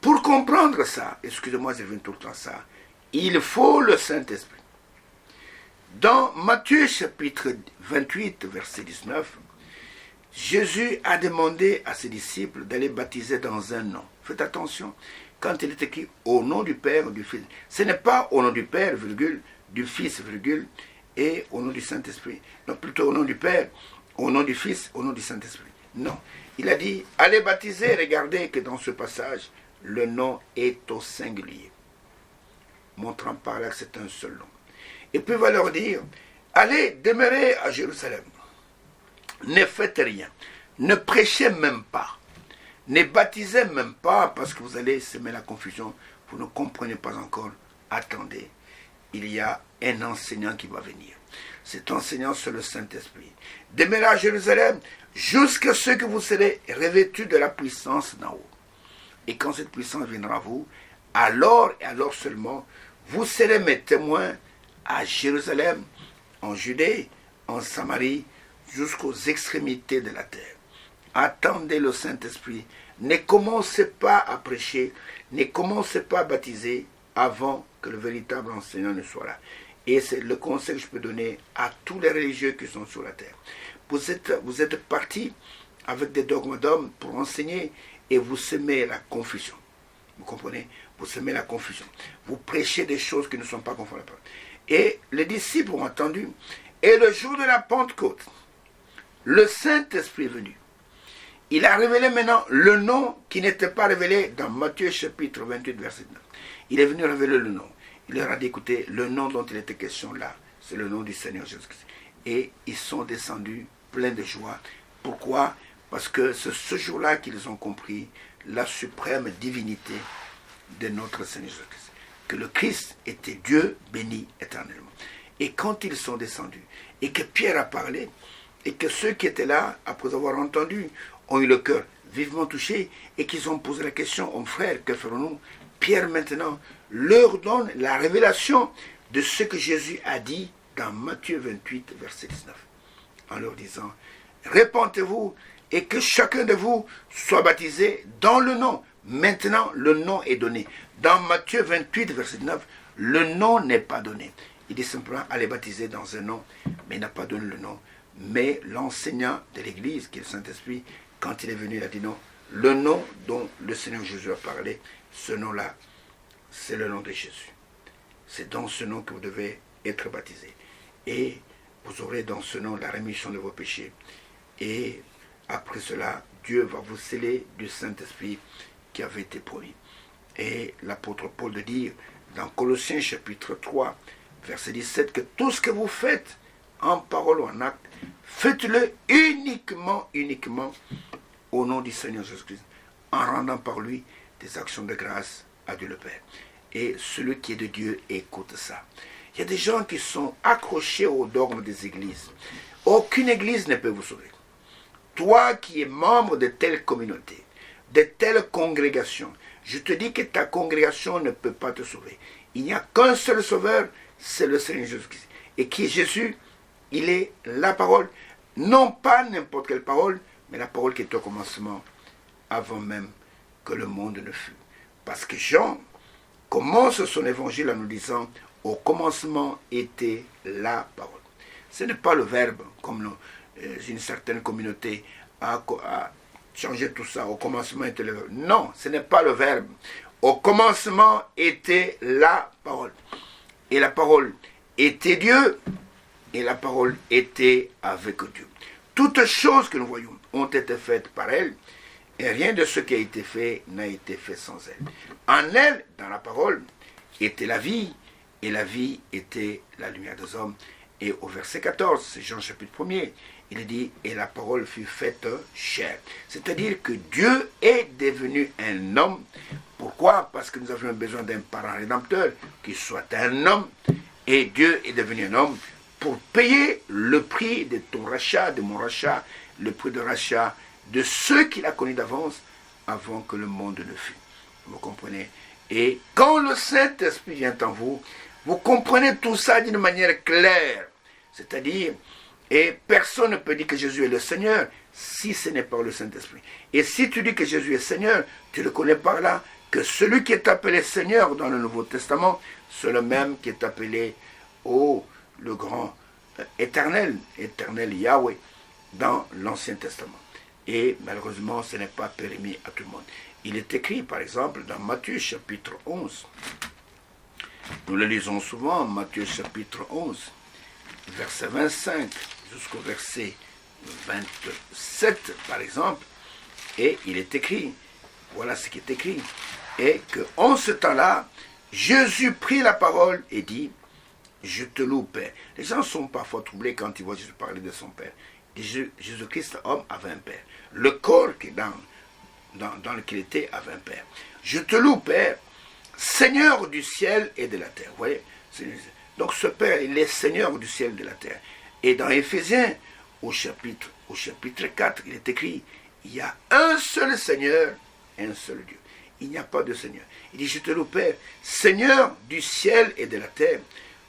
pour comprendre ça, excusez-moi, je reviens tout le temps à ça, il faut le Saint-Esprit. Dans Matthieu chapitre 28, verset 19, Jésus a demandé à ses disciples d'aller baptiser dans un nom. Faites attention, quand il est écrit au nom du Père, du Fils, ce n'est pas au nom du Père, virgule, du Fils, virgule, et au nom du Saint-Esprit. Non, plutôt au nom du Père, au nom du Fils, au nom du Saint-Esprit. Non, il a dit, allez baptiser, regardez que dans ce passage, le nom est au singulier, montrant par là que c'est un seul nom. Et puis il va leur dire, allez demeurer à Jérusalem. Ne faites rien. Ne prêchez même pas. Ne baptisez même pas parce que vous allez semer la confusion. Vous ne comprenez pas encore. Attendez. il y a un enseignant qui va venir. Cet enseignant, c'est le Saint-Esprit. Demeurez à Jérusalem jusqu'à ce que vous serez revêtus de la puissance d'en haut. Et quand cette puissance viendra à vous, alors et alors seulement, vous serez mes témoins à Jérusalem, en Judée, en Samarie, jusqu'aux extrémités de la terre. Attendez le Saint-Esprit. Ne commencez pas à prêcher, ne commencez pas à baptiser avant que le véritable enseignant ne soit là. Et c'est le conseil que je peux donner à tous les religieux qui sont sur la terre. Vous êtes partis avec des dogmes d'hommes pour enseigner et vous semez la confusion. Vous comprenez? Vous semez la confusion. Vous prêchez des choses qui ne sont pas conformes à la parole. Et les disciples ont entendu. Et le jour de la Pentecôte, le Saint-Esprit est venu. Il a révélé maintenant le nom qui n'était pas révélé dans Matthieu chapitre 28, verset 9. Il est venu révéler le nom. Il leur a dit, écoutez, le nom dont il était question là, c'est le nom du Seigneur Jésus-Christ. Et ils sont descendus pleins de joie. Pourquoi? Parce que c'est ce jour-là qu'ils ont compris la suprême divinité de notre Seigneur Jésus-Christ. Que le Christ était Dieu béni éternellement. Et quand ils sont descendus, et que Pierre a parlé, et que ceux qui étaient là, après avoir entendu, ont eu le cœur vivement touché, et qu'ils ont posé la question, oh frère, que ferons-nous? Pierre maintenant leur donne la révélation de ce que Jésus a dit dans Matthieu 28, verset 19, en leur disant, répentez-vous et que chacun de vous soit baptisé dans le nom. Maintenant, le nom est donné. Dans Matthieu 28, verset 19, le nom n'est pas donné. Il dit simplement, allez baptiser dans un nom, mais il n'a pas donné le nom. Mais l'enseignant de l'Église, qui est le Saint-Esprit, quand il est venu, il a dit non, le nom dont le Seigneur Jésus a parlé, ce nom-là, c'est le nom de Jésus. C'est dans ce nom que vous devez être baptisés. Et vous aurez dans ce nom la rémission de vos péchés. Et après cela, Dieu va vous sceller du Saint-Esprit qui avait été promis. Et l'apôtre Paul de dire dans Colossiens chapitre 3, verset 17, que tout ce que vous faites en parole ou en acte, faites-le uniquement au nom du Seigneur Jésus-Christ, en rendant par lui des actions de grâce à Dieu le Père. Et celui qui est de Dieu écoute ça. Il y a des gens qui sont accrochés aux dogmes des églises. Aucune église ne peut vous sauver. Toi qui es membre de telle communauté, de telle congrégation, je te dis que ta congrégation ne peut pas te sauver. Il n'y a qu'un seul sauveur, c'est le Seigneur Jésus-Christ. Et qui est Jésus? Il est la parole, non pas n'importe quelle parole, mais la parole qui est au commencement, avant même que le monde ne fût. Parce que Jean commence son évangile en nous disant, au commencement était la parole. Ce n'est pas le verbe, comme une certaine communauté a changé tout ça, au commencement était le verbe. Non, ce n'est pas le verbe. Au commencement était la parole. Et la parole était Dieu, et la parole était avec Dieu. Toutes choses que nous voyons ont été faites par elle, et rien de ce qui a été fait n'a été fait sans elle. En elle, dans la parole, était la vie, et la vie était la lumière des hommes. Et au verset 14, c'est Jean chapitre 1er, il dit, et la parole fut faite chair. C'est-à-dire que Dieu est devenu un homme. Pourquoi? Parce que nous avions besoin d'un parent rédempteur qui soit un homme, et Dieu est devenu un homme pour payer le prix de ton rachat, de mon rachat, le prix de rachat de ceux qu'il a connus d'avance avant que le monde ne fût. Vous comprenez? Et quand le Saint-Esprit vient en vous, vous comprenez tout ça d'une manière claire. C'est-à-dire, et personne ne peut dire que Jésus est le Seigneur si ce n'est pas le Saint-Esprit. Et si tu dis que Jésus est Seigneur, tu le connais par là, que celui qui est appelé Seigneur dans le Nouveau Testament, c'est le même qui est appelé le grand éternel Yahweh dans l'Ancien Testament. Et malheureusement, ce n'est pas permis à tout le monde. Il est écrit, par exemple, dans Matthieu chapitre 11. Nous le lisons souvent, Matthieu chapitre 11, verset 25 jusqu'au verset 27, par exemple. Et il est écrit, voilà ce qui est écrit, et qu'en ce temps-là, Jésus prit la parole et dit, je te loue, Père. Les gens sont parfois troublés quand ils voient Jésus parler de son Père. Jésus-Christ, homme, avait un Père. Le corps qui dans lequel il était avait un Père. Je te loue, Père, Seigneur du ciel et de la terre. Vous voyez, Donc ce Père, il est Seigneur du ciel et de la terre. Et dans Éphésiens, au chapitre 4, il est écrit, il y a un seul Seigneur et un seul Dieu. Il n'y a pas de Seigneur. Il dit, je te loue, Père, Seigneur du ciel et de la terre,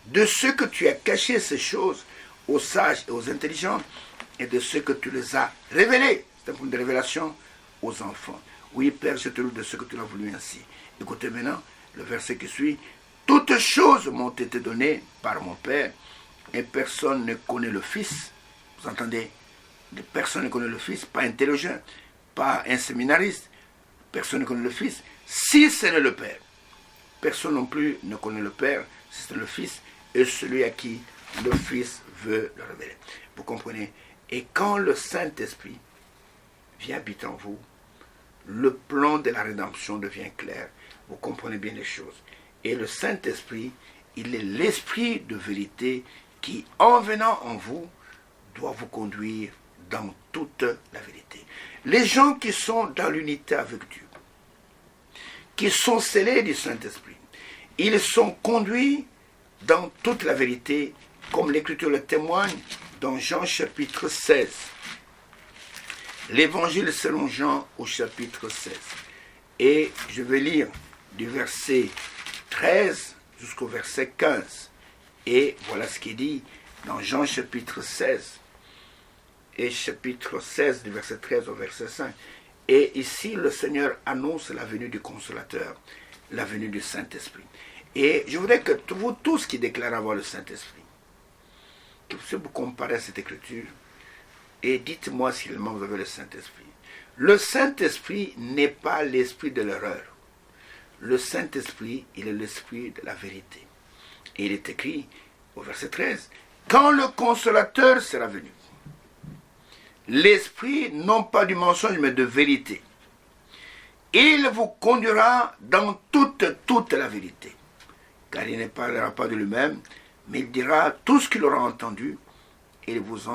de ceux que tu as caché ces choses aux sages et aux intelligents, et de ceux que tu les as révélés. C'est un point de révélation aux enfants. Oui, Père, je te loue de ce que tu l'as voulu ainsi. Écoutez maintenant le verset qui suit. Toutes choses m'ont été données par mon Père, et personne ne connaît le Fils. Vous entendez? Personne ne connaît le Fils, pas un théologien, pas un séminariste. Personne ne connaît le Fils, si ce n'est le Père. Personne non plus ne connaît le Père, si c'est le Fils, et celui à qui le Fils veut le révéler. Vous comprenez? Et quand le Saint-Esprit vient habiter en vous, le plan de la rédemption devient clair. Vous comprenez bien les choses. Et le Saint-Esprit, il est l'Esprit de vérité qui, en venant en vous, doit vous conduire dans toute la vérité. Les gens qui sont dans l'unité avec Dieu, qui sont scellés du Saint-Esprit, ils sont conduits dans toute la vérité, comme l'Écriture le témoigne dans Jean chapitre 16. L'Évangile selon Jean au chapitre 16. Et je vais lire du verset 13 jusqu'au verset 15. Et voilà ce qui est dit dans Jean chapitre 16. Et chapitre 16 du verset 13 au verset 5. Et ici, le Seigneur annonce la venue du Consolateur, la venue du Saint-Esprit. Et je voudrais que vous tous qui déclarez avoir le Saint-Esprit, que vous comparez à cette écriture, et dites-moi si réellement vous avez le Saint-Esprit. Le Saint-Esprit n'est pas l'esprit de l'erreur. Le Saint-Esprit, il est l'esprit de la vérité. Et il est écrit au verset 13, « Quand le Consolateur sera venu, l'esprit non pas du mensonge mais de vérité, il vous conduira dans toute la vérité. Car il ne parlera pas de lui-même, mais il dira tout ce qu'il aura entendu et il vous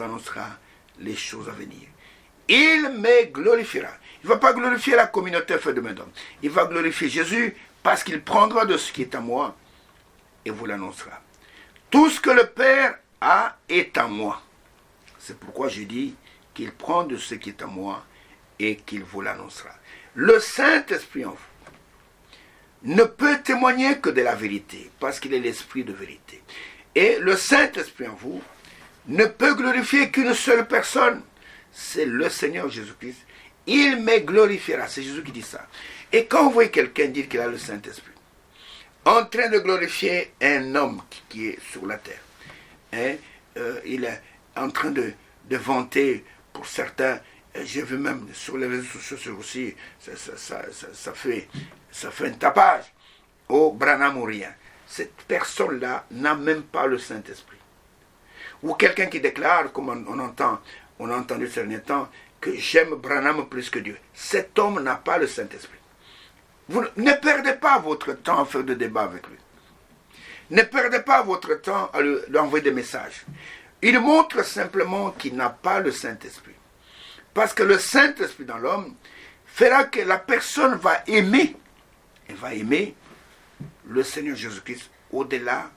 annoncera les choses à venir. Il me glorifiera. Il ne va pas glorifier la communauté faite de main d'homme. Il va glorifier Jésus parce qu'il prendra de ce qui est à moi et vous l'annoncera. Tout ce que le Père a est à moi. C'est pourquoi je dis qu'il prend de ce qui est à moi et qu'il vous l'annoncera. Le Saint-Esprit en vous ne peut témoigner que de la vérité, parce qu'il est l'Esprit de vérité. Et le Saint-Esprit en vous ne peut glorifier qu'une seule personne, c'est le Seigneur Jésus-Christ. Il me glorifiera, c'est Jésus qui dit ça. Et quand vous voyez quelqu'un dire qu'il a le Saint-Esprit, en train de glorifier un homme qui est sur la terre, il est en train de vanter pour certains, j'ai vu même sur les réseaux sociaux aussi, ça fait un tapage au Branham-Ourien. Cette personne-là n'a même pas le Saint-Esprit. Ou quelqu'un qui déclare, comme on a entendu ces derniers temps, que j'aime Branham plus que Dieu. Cet homme n'a pas le Saint-Esprit. Vous ne perdez pas votre temps à faire de débat avec lui. Ne perdez pas votre temps à lui envoyer des messages. Il montre simplement qu'il n'a pas le Saint-Esprit. Parce que le Saint-Esprit dans l'homme fera que la personne va aimer. Elle va aimer le Seigneur Jésus-Christ au-delà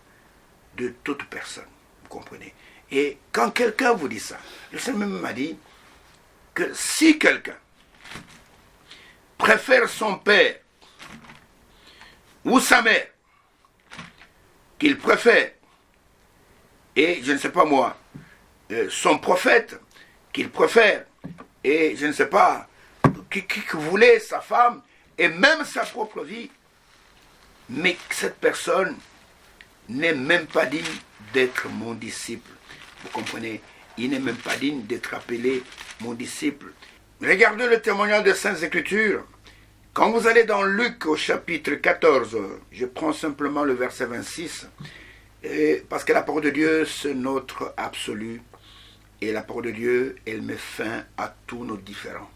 de toute personne. Vous comprenez? Et quand quelqu'un vous dit ça, le Seigneur m'a dit que si quelqu'un préfère son père ou sa mère, qu'il préfère, et je ne sais pas moi, son prophète qu'il préfère, et je ne sais pas, qui voulait sa femme, et même sa propre vie, mais cette personne n'est même pas digne d'être mon disciple. Vous comprenez? Il n'est même pas digne d'être appelé mon disciple. Regardez le témoignage des Saintes Écritures. Quand vous allez dans Luc au chapitre 14, je prends simplement le verset 26, parce que la parole de Dieu, c'est notre absolu. Et la parole de Dieu, elle met fin à tous nos différends.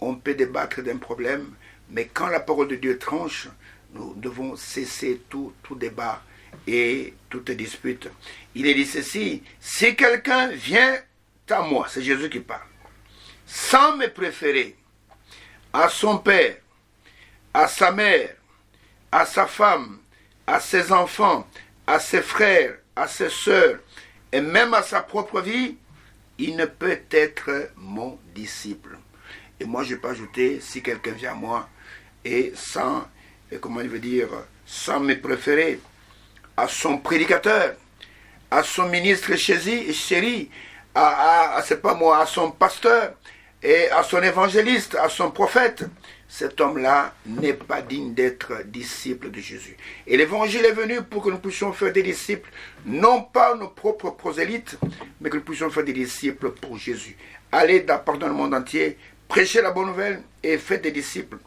On peut débattre d'un problème, mais quand la parole de Dieu tranche, nous devons cesser tout débat et toute dispute. Il est dit ceci, si quelqu'un vient à moi, c'est Jésus qui parle, sans me préférer à son père, à sa mère, à sa femme, à ses enfants, à ses frères, à ses sœurs, et même à sa propre vie, il ne peut être mon disciple. Et moi, je peux ajouter, si quelqu'un vient à moi, et sans, comment il veut dire, sans me préférer, à son prédicateur, à son ministre chéri, c'est pas moi, à son pasteur, et à son évangéliste, à son prophète, cet homme-là n'est pas digne d'être disciple de Jésus. Et l'évangile est venu pour que nous puissions faire des disciples, non pas nos propres prosélytes, mais que nous puissions faire des disciples pour Jésus. Allez dans le monde entier, prêchez la bonne nouvelle et faites des disciples.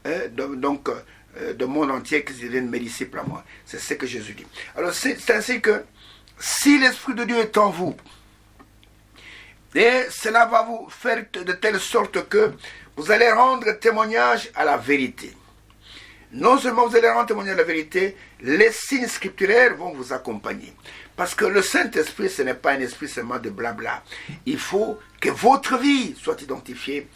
De monde entier qui deviennent mes disciples à moi. C'est ce que Jésus dit. Alors c'est ainsi que si l'Esprit de Dieu est en vous, et cela va vous faire de telle sorte que vous allez rendre témoignage à la vérité. Non seulement vous allez rendre témoignage à la vérité, les signes scripturaires vont vous accompagner. Parce que le Saint-Esprit, ce n'est pas un esprit seulement de blabla. Il faut que votre vie soit identifiée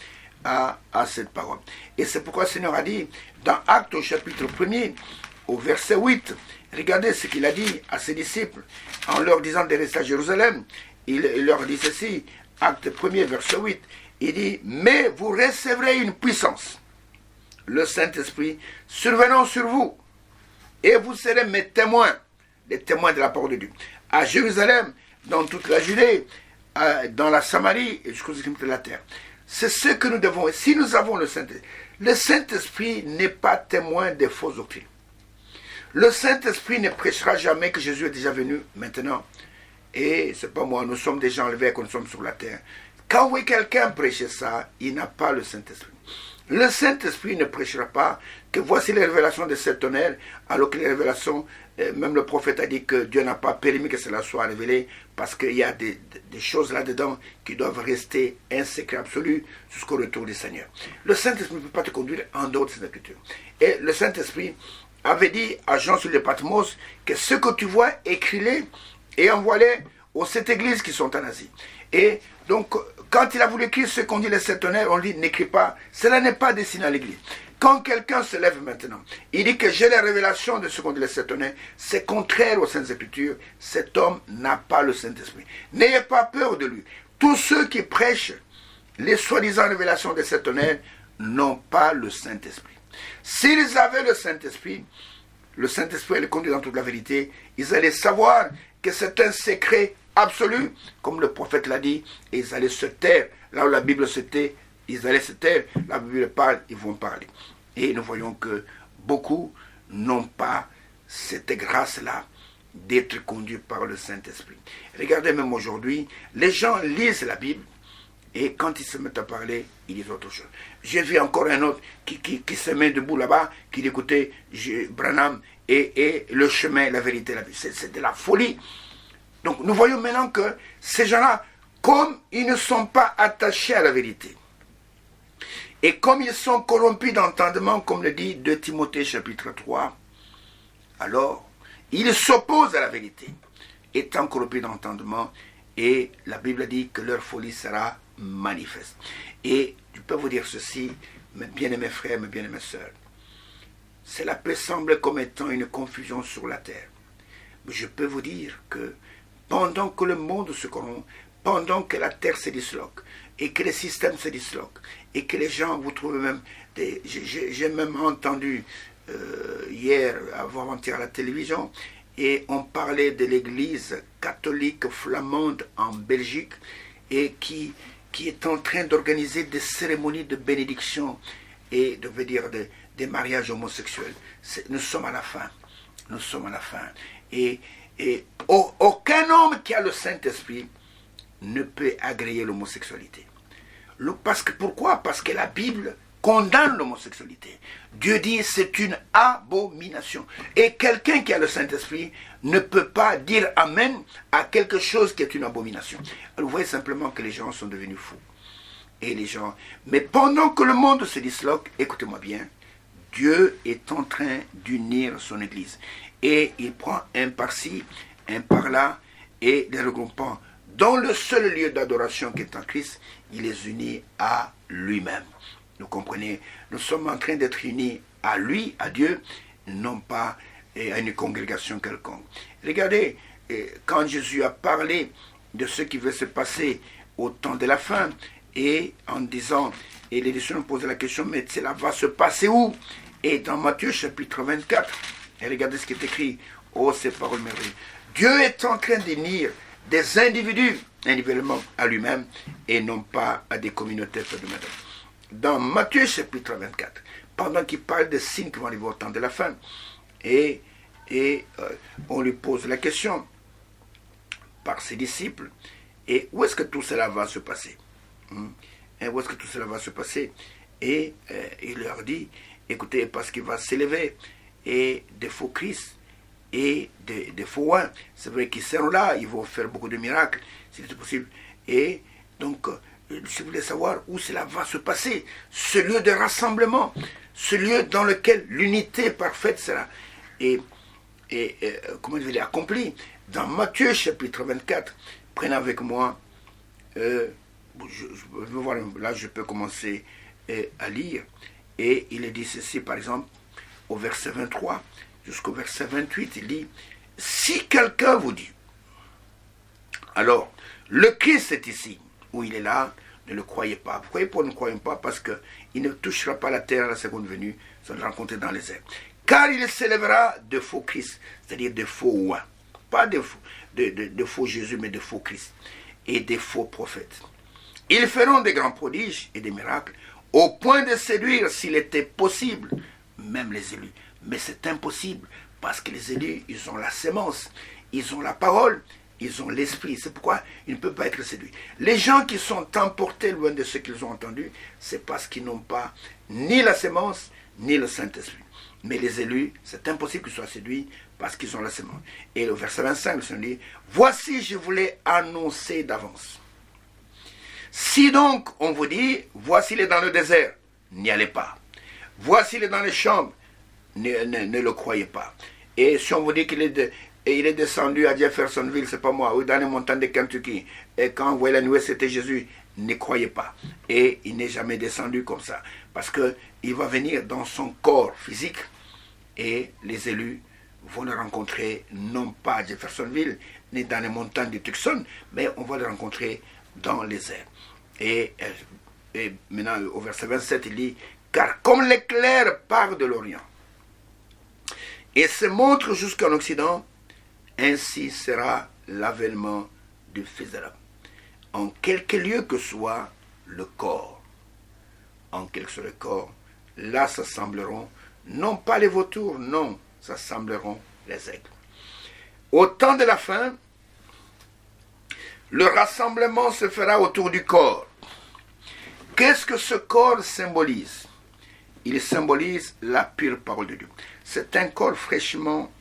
à cette parole. Et c'est pourquoi le Seigneur a dit, dans Actes au chapitre 1er, au verset 8, regardez ce qu'il a dit à ses disciples, en leur disant de rester à Jérusalem. Il leur dit ceci, Acte 1er, verset 8, il dit, mais vous recevrez une puissance, le Saint-Esprit, survenant sur vous, et vous serez mes témoins, les témoins de la parole de Dieu, à Jérusalem, dans toute la Judée, dans la Samarie, et jusqu'aux extrémités de la terre. C'est ce que nous devons, si nous avons le Saint-Esprit n'est pas témoin des fausses doctrines. Le Saint-Esprit ne prêchera jamais que Jésus est déjà venu maintenant. Et c'est pas moi, nous sommes déjà enlevés quand nous sommes sur la terre. Quand vous voyez quelqu'un prêcher ça, il n'a pas le Saint-Esprit. Le Saint-Esprit ne prêchera pas que voici les révélations de cet tonnerre, alors que les révélations, même le prophète a dit que Dieu n'a pas permis que cela soit révélé, parce qu'il y a des choses là-dedans qui doivent rester un secret absolu jusqu'au retour du Seigneur. Le Saint-Esprit ne peut pas te conduire en dehors de cette écriture. Et le Saint-Esprit avait dit à Jean sur les Patmos que ce que tu vois, écris-les et envoie-les aux 7 églises qui sont en Asie. Et donc, quand il a voulu écrire ce qu'on dit les 7 tonnerres, on dit n'écris pas, cela n'est pas destiné à l'église. Quand quelqu'un se lève maintenant, il dit que j'ai la révélation de ce qu'on dit les 7 tonnerres, c'est contraire aux Saintes Écritures, cet homme n'a pas le Saint-Esprit. N'ayez pas peur de lui. Tous ceux qui prêchent les soi-disant révélations des 7 tonnerres n'ont pas le Saint-Esprit. S'ils avaient le Saint-Esprit les conduit dans toute la vérité, ils allaient savoir que c'est un secret absolu, comme le prophète l'a dit, et ils allaient se taire. Là où la Bible se tait, ils allaient se taire. La Bible parle, ils vont parler. Et nous voyons que beaucoup n'ont pas cette grâce-là d'être conduits par le Saint-Esprit. Regardez même aujourd'hui, les gens lisent la Bible, et quand ils se mettent à parler, ils disent autre chose. J'ai vu encore un autre qui se met debout là-bas, qui écoutait Branham et le chemin, la vérité, la vie. C'est de la folie. Donc nous voyons maintenant que ces gens-là, comme ils ne sont pas attachés à la vérité, et comme ils sont corrompus d'entendement, comme le dit 2 Timothée chapitre 3, alors ils s'opposent à la vérité, étant corrompus d'entendement, et la Bible dit que leur folie sera manifeste. Et je peux vous dire ceci, mes bien-aimés frères, mes bien-aimées sœurs, cela peut sembler comme étant une confusion sur la terre. Mais je peux vous dire que pendant que le monde se corrompt, pendant que la terre se disloque, et que les systèmes se disloquent, et que les gens, vous trouvez même, j'ai même entendu hier, avant-hier à la télévision, et on parlait de l'église catholique flamande en Belgique, et qui est en train d'organiser des cérémonies de bénédiction et des mariages homosexuels. Nous sommes à la fin. Nous sommes à la fin. Et aucun homme qui a le Saint-Esprit ne peut agréer l'homosexualité. Pourquoi? Parce que la Bible condamne l'homosexualité. Dieu dit c'est une abomination. Et quelqu'un qui a le Saint-Esprit ne peut pas dire Amen à quelque chose qui est une abomination. Alors vous voyez simplement que les gens sont devenus fous. Mais pendant que le monde se disloque, écoutez-moi bien, Dieu est en train d'unir son Église. Et il prend un par-ci, un par-là, et les regroupant dans le seul lieu d'adoration qui est en Christ, il les unit à lui-même. Vous comprenez, nous sommes en train d'être unis à lui, à Dieu, non pas et à une congrégation quelconque. Regardez, quand Jésus a parlé de ce qui va se passer au temps de la fin, et en disant, et les disciples posaient la question, mais cela va se passer où? Et dans Matthieu chapitre 24, et regardez ce qui est écrit, oh ces paroles merveilleuses. Dieu est en train d'unir des individus individuellement à lui-même et non pas à des communautés prédominantes. Dans Matthieu chapitre 24, pendant qu'il parle des signes qui vont arriver au temps de la fin, et on lui pose la question par ses disciples, et où est-ce que tout cela va se passer? Et où est-ce que tout cela va se passer? Et il leur dit, écoutez, parce qu'il va s'élever, et des faux Christ, et des faux rois, c'est vrai qu'ils seront là, ils vont faire beaucoup de miracles, si c'est possible. Et donc, si vous voulez savoir où cela va se passer, ce lieu de rassemblement, ce lieu dans lequel l'unité parfaite sera, comment je vais dire, accomplie. Dans Matthieu chapitre 24, prenez avec moi, là je peux commencer à lire, et il est dit ceci par exemple, au verset 23 jusqu'au verset 28, il dit, si quelqu'un vous dit, alors, le Christ est ici, ou il est là, ne le croyez pas. Pourquoi ne le croyez pas? Parce qu'il ne touchera pas la terre à la seconde venue, sans le rencontrer dans les airs. Car il s'élèvera de faux Christ, c'est-à-dire de faux rois. Pas de faux Jésus, mais de faux Christ. Et des faux prophètes. Ils feront des grands prodiges et des miracles, au point de séduire, s'il était possible, même les élus. Mais c'est impossible, parce que les élus, ils ont la sémence, ils ont la parole, ils ont l'esprit. C'est pourquoi ils ne peuvent pas être séduits. Les gens qui sont emportés loin de ce qu'ils ont entendu, c'est parce qu'ils n'ont pas ni la sémence, ni le Saint-Esprit. Mais les élus, c'est impossible qu'ils soient séduits parce qu'ils ont la sémence. Et le verset 25, le Seigneur dit, voici, je vous l'ai annoncé d'avance. Si donc on vous dit, voici, il est dans le désert, n'y allez pas. Voici, il est dans les chambres, ne le croyez pas. Et si on vous dit qu'il est descendu à Jeffersonville, c'est pas moi, ou dans les montagnes de Kentucky, et quand vous voyez la nuée, c'était Jésus, ne croyez pas. Et il n'est jamais descendu comme ça, parce qu'il va venir dans son corps physique, et les élus vont le rencontrer, non pas à Jeffersonville, ni dans les montagnes de Tucson, mais on va le rencontrer dans les airs. Et maintenant, au verset 27, il dit, car comme l'éclair part de l'Orient, et se montre jusqu'en Occident, ainsi sera l'avènement du Fils de l'homme. En quelque lieu que soit le corps, là s'assembleront, non pas les vautours, non, s'assembleront les aigles. Au temps de la fin, le rassemblement se fera autour du corps. Qu'est-ce que ce corps symbolise? Il symbolise la pure parole de Dieu. C'est un corps fraîchement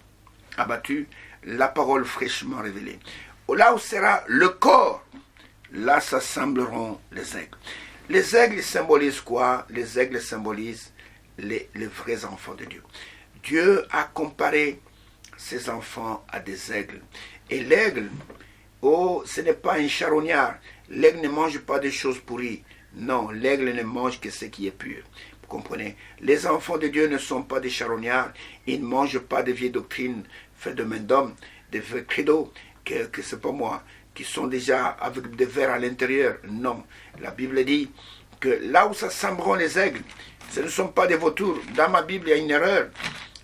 abattu, la parole fraîchement révélée. Là où sera le corps, là s'assembleront les aigles. Les aigles symbolisent quoi? Les aigles symbolisent les vrais enfants de Dieu. Dieu a comparé ses enfants à des aigles. Et l'aigle, ce n'est pas un charognard. L'aigle ne mange pas des choses pourries. Non, l'aigle ne mange que ce qui est pur. Vous comprenez? Les enfants de Dieu ne sont pas des charognards. Ils ne mangent pas des vieilles doctrines faites de main d'homme, des vieux credos, que c'est pas moi, qui sont déjà avec des vers à l'intérieur. Non, la Bible dit que là où s'assembleront les aigles, ce ne sont pas des vautours. Dans ma Bible, il y a une erreur.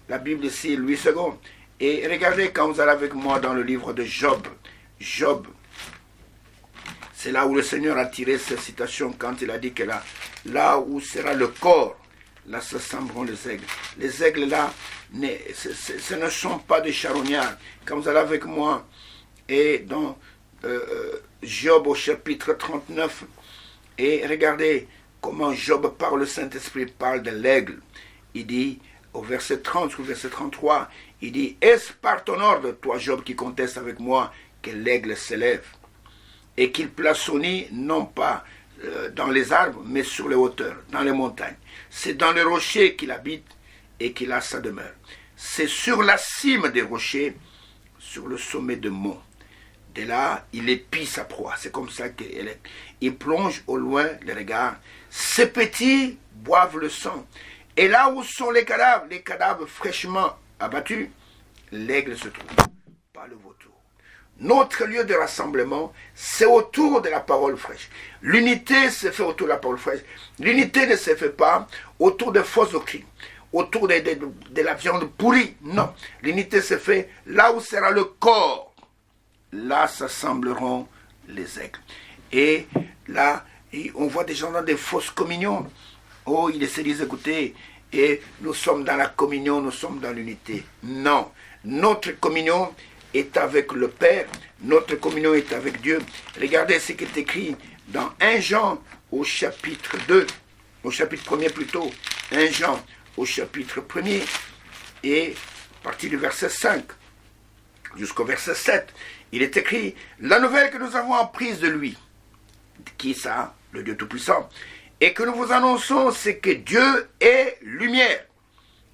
La Bible ici, Louis II. Et regardez quand vous allez avec moi dans le livre de Job. Job, c'est là où le Seigneur a tiré cette citation quand il a dit que là où sera le corps, là s'assembleront les aigles. Les aigles là, ce ne sont pas des charognards. Quand vous allez avec moi, et dans Job au chapitre 39, et regardez comment Job parle, le Saint-Esprit parle de l'aigle. Il dit, au verset 30 ou verset 33, il dit, est-ce par ton ordre, toi Job qui conteste avec moi, que l'aigle s'élève, et qu'il place son nid, non pas dans les arbres, mais sur les hauteurs, dans les montagnes. C'est dans les rochers qu'il habite et qu'il a sa demeure. C'est sur la cime des rochers, sur le sommet de monts. De là, il épie sa proie. C'est comme ça qu'il plonge au loin les regards. Ces petits boivent le sang. Et là où sont les cadavres fraîchement abattus, l'aigle se trouve, pas le vautour. Notre lieu de rassemblement, c'est autour de la parole fraîche. L'unité se fait autour de la parole fraîche. L'unité ne se fait pas autour de fausses doctrines, autour de la viande pourrie. Non, l'unité se fait là où sera le corps. Là s'assembleront les aigles. Et là, on voit des gens dans des fausses communions. Oh, ils se disent, écoutez, et nous sommes dans la communion, nous sommes dans l'unité. Non, notre communion est avec le Père, notre communion est avec Dieu. Regardez ce qui est écrit dans 1 Jean au chapitre 2, au chapitre 1er plutôt, 1 Jean au chapitre 1er, et à partir du verset 5 jusqu'au verset 7, il est écrit, la nouvelle que nous avons apprise de lui, qui ça, le Dieu Tout-Puissant, et que nous vous annonçons, c'est que Dieu est lumière,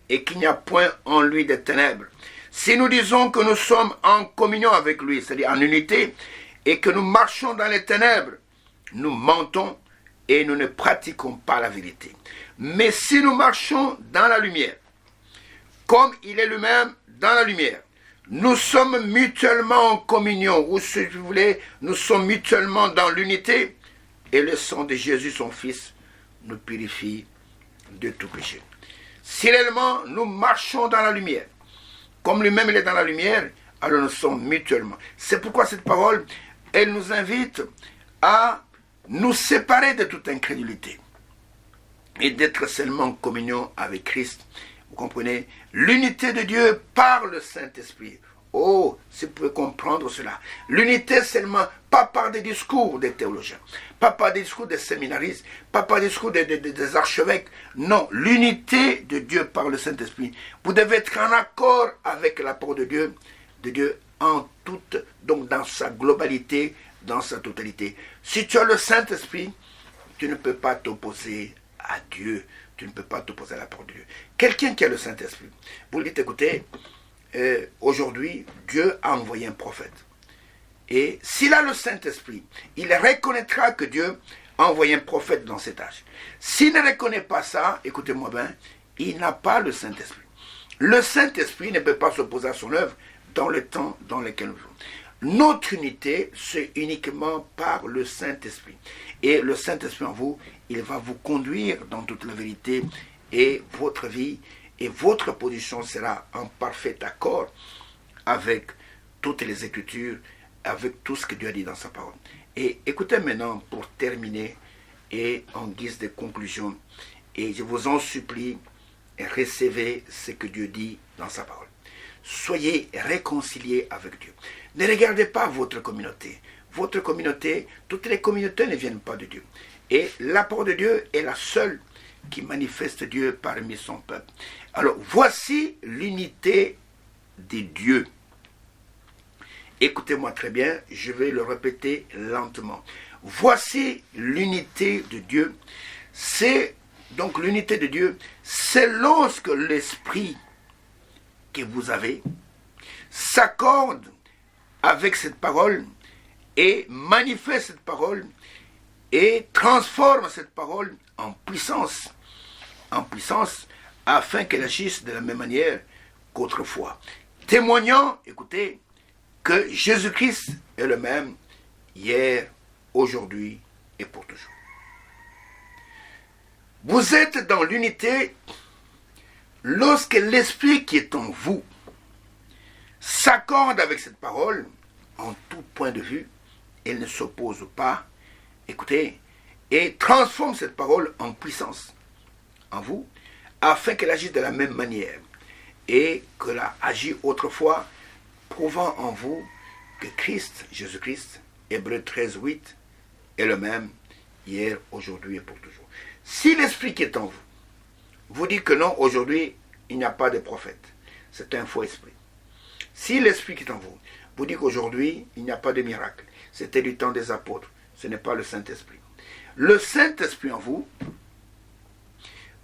et qu'il n'y a point en lui de ténèbres. Si nous disons que nous sommes en communion avec lui, c'est-à-dire en unité, et que nous marchons dans les ténèbres, nous mentons et nous ne pratiquons pas la vérité. Mais si nous marchons dans la lumière, comme il est lui-même dans la lumière, nous sommes mutuellement en communion, ou si vous voulez, nous sommes mutuellement dans l'unité, et le sang de Jésus, son Fils, nous purifie de tout péché. Si réellement nous marchons dans la lumière, comme lui-même il est dans la lumière, alors nous sommes mutuellement. C'est pourquoi cette parole, elle nous invite à nous séparer de toute incrédulité et d'être seulement en communion avec Christ. Vous comprenez? L'unité de Dieu par le Saint-Esprit. Oh, si vous pouvez comprendre cela. L'unité seulement, pas par des discours des théologiens, pas par des discours des séminaristes, pas par des discours des archevêques. Non, l'unité de Dieu par le Saint-Esprit. Vous devez être en accord avec la parole de Dieu en toute, donc dans sa globalité, dans sa totalité. Si tu as le Saint-Esprit, tu ne peux pas t'opposer à Dieu. Tu ne peux pas t'opposer à la parole de Dieu. Quelqu'un qui a le Saint-Esprit, vous lui dites, écoutez, aujourd'hui, Dieu a envoyé un prophète. Et s'il a le Saint-Esprit, il reconnaîtra que Dieu a envoyé un prophète dans cet âge. S'il ne reconnaît pas ça, écoutez-moi bien, il n'a pas le Saint-Esprit. Le Saint-Esprit ne peut pas s'opposer à son œuvre dans le temps dans lequel nous vivons. Notre unité, c'est uniquement par le Saint-Esprit. Et le Saint-Esprit en vous, il va vous conduire dans toute la vérité et votre vie et votre position sera en parfait accord avec toutes les Écritures, avec tout ce que Dieu a dit dans sa parole. Et écoutez maintenant, pour terminer, et en guise de conclusion, et je vous en supplie, recevez ce que Dieu dit dans sa parole. Soyez réconciliés avec Dieu. Ne regardez pas votre communauté. Votre communauté, toutes les communautés ne viennent pas de Dieu. Et la parole de Dieu est la seule qui manifeste Dieu parmi son peuple. Alors, voici l'unité des dieux. Écoutez-moi très bien, je vais le répéter lentement. Voici l'unité de Dieu. C'est donc l'unité de Dieu, c'est lorsque l'esprit que vous avez s'accorde avec cette parole et manifeste cette parole et transforme cette parole en puissance, afin qu'elle agisse de la même manière qu'autrefois. Témoignant, écoutez, que Jésus-Christ est le même hier, aujourd'hui et pour toujours. Vous êtes dans l'unité lorsque l'esprit qui est en vous s'accorde avec cette parole en tout point de vue, elle ne s'oppose pas, écoutez, et transforme cette parole en puissance en vous, afin qu'elle agisse de la même manière et qu'elle a agi autrefois, prouvant en vous que Christ, Jésus-Christ, Hébreux 13, 8, est le même hier, aujourd'hui et pour toujours. Si l'esprit qui est en vous vous dit que non, aujourd'hui, il n'y a pas de prophète, c'est un faux esprit. Si l'esprit qui est en vous vous dit qu'aujourd'hui, il n'y a pas de miracle, c'était du temps des apôtres, ce n'est pas le Saint-Esprit. Le Saint-Esprit en vous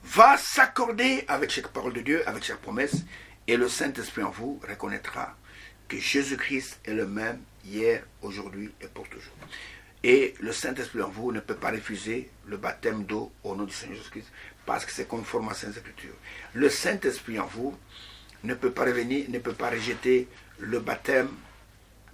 va s'accorder avec chaque parole de Dieu, avec chaque promesse, et le Saint-Esprit en vous reconnaîtra que Jésus-Christ est le même hier, aujourd'hui et pour toujours. Et le Saint-Esprit en vous ne peut pas refuser le baptême d'eau au nom du Seigneur Jésus-Christ, parce que c'est conforme à Sainte Écriture. Le Saint-Esprit en vous ne peut pas revenir, ne peut pas rejeter le baptême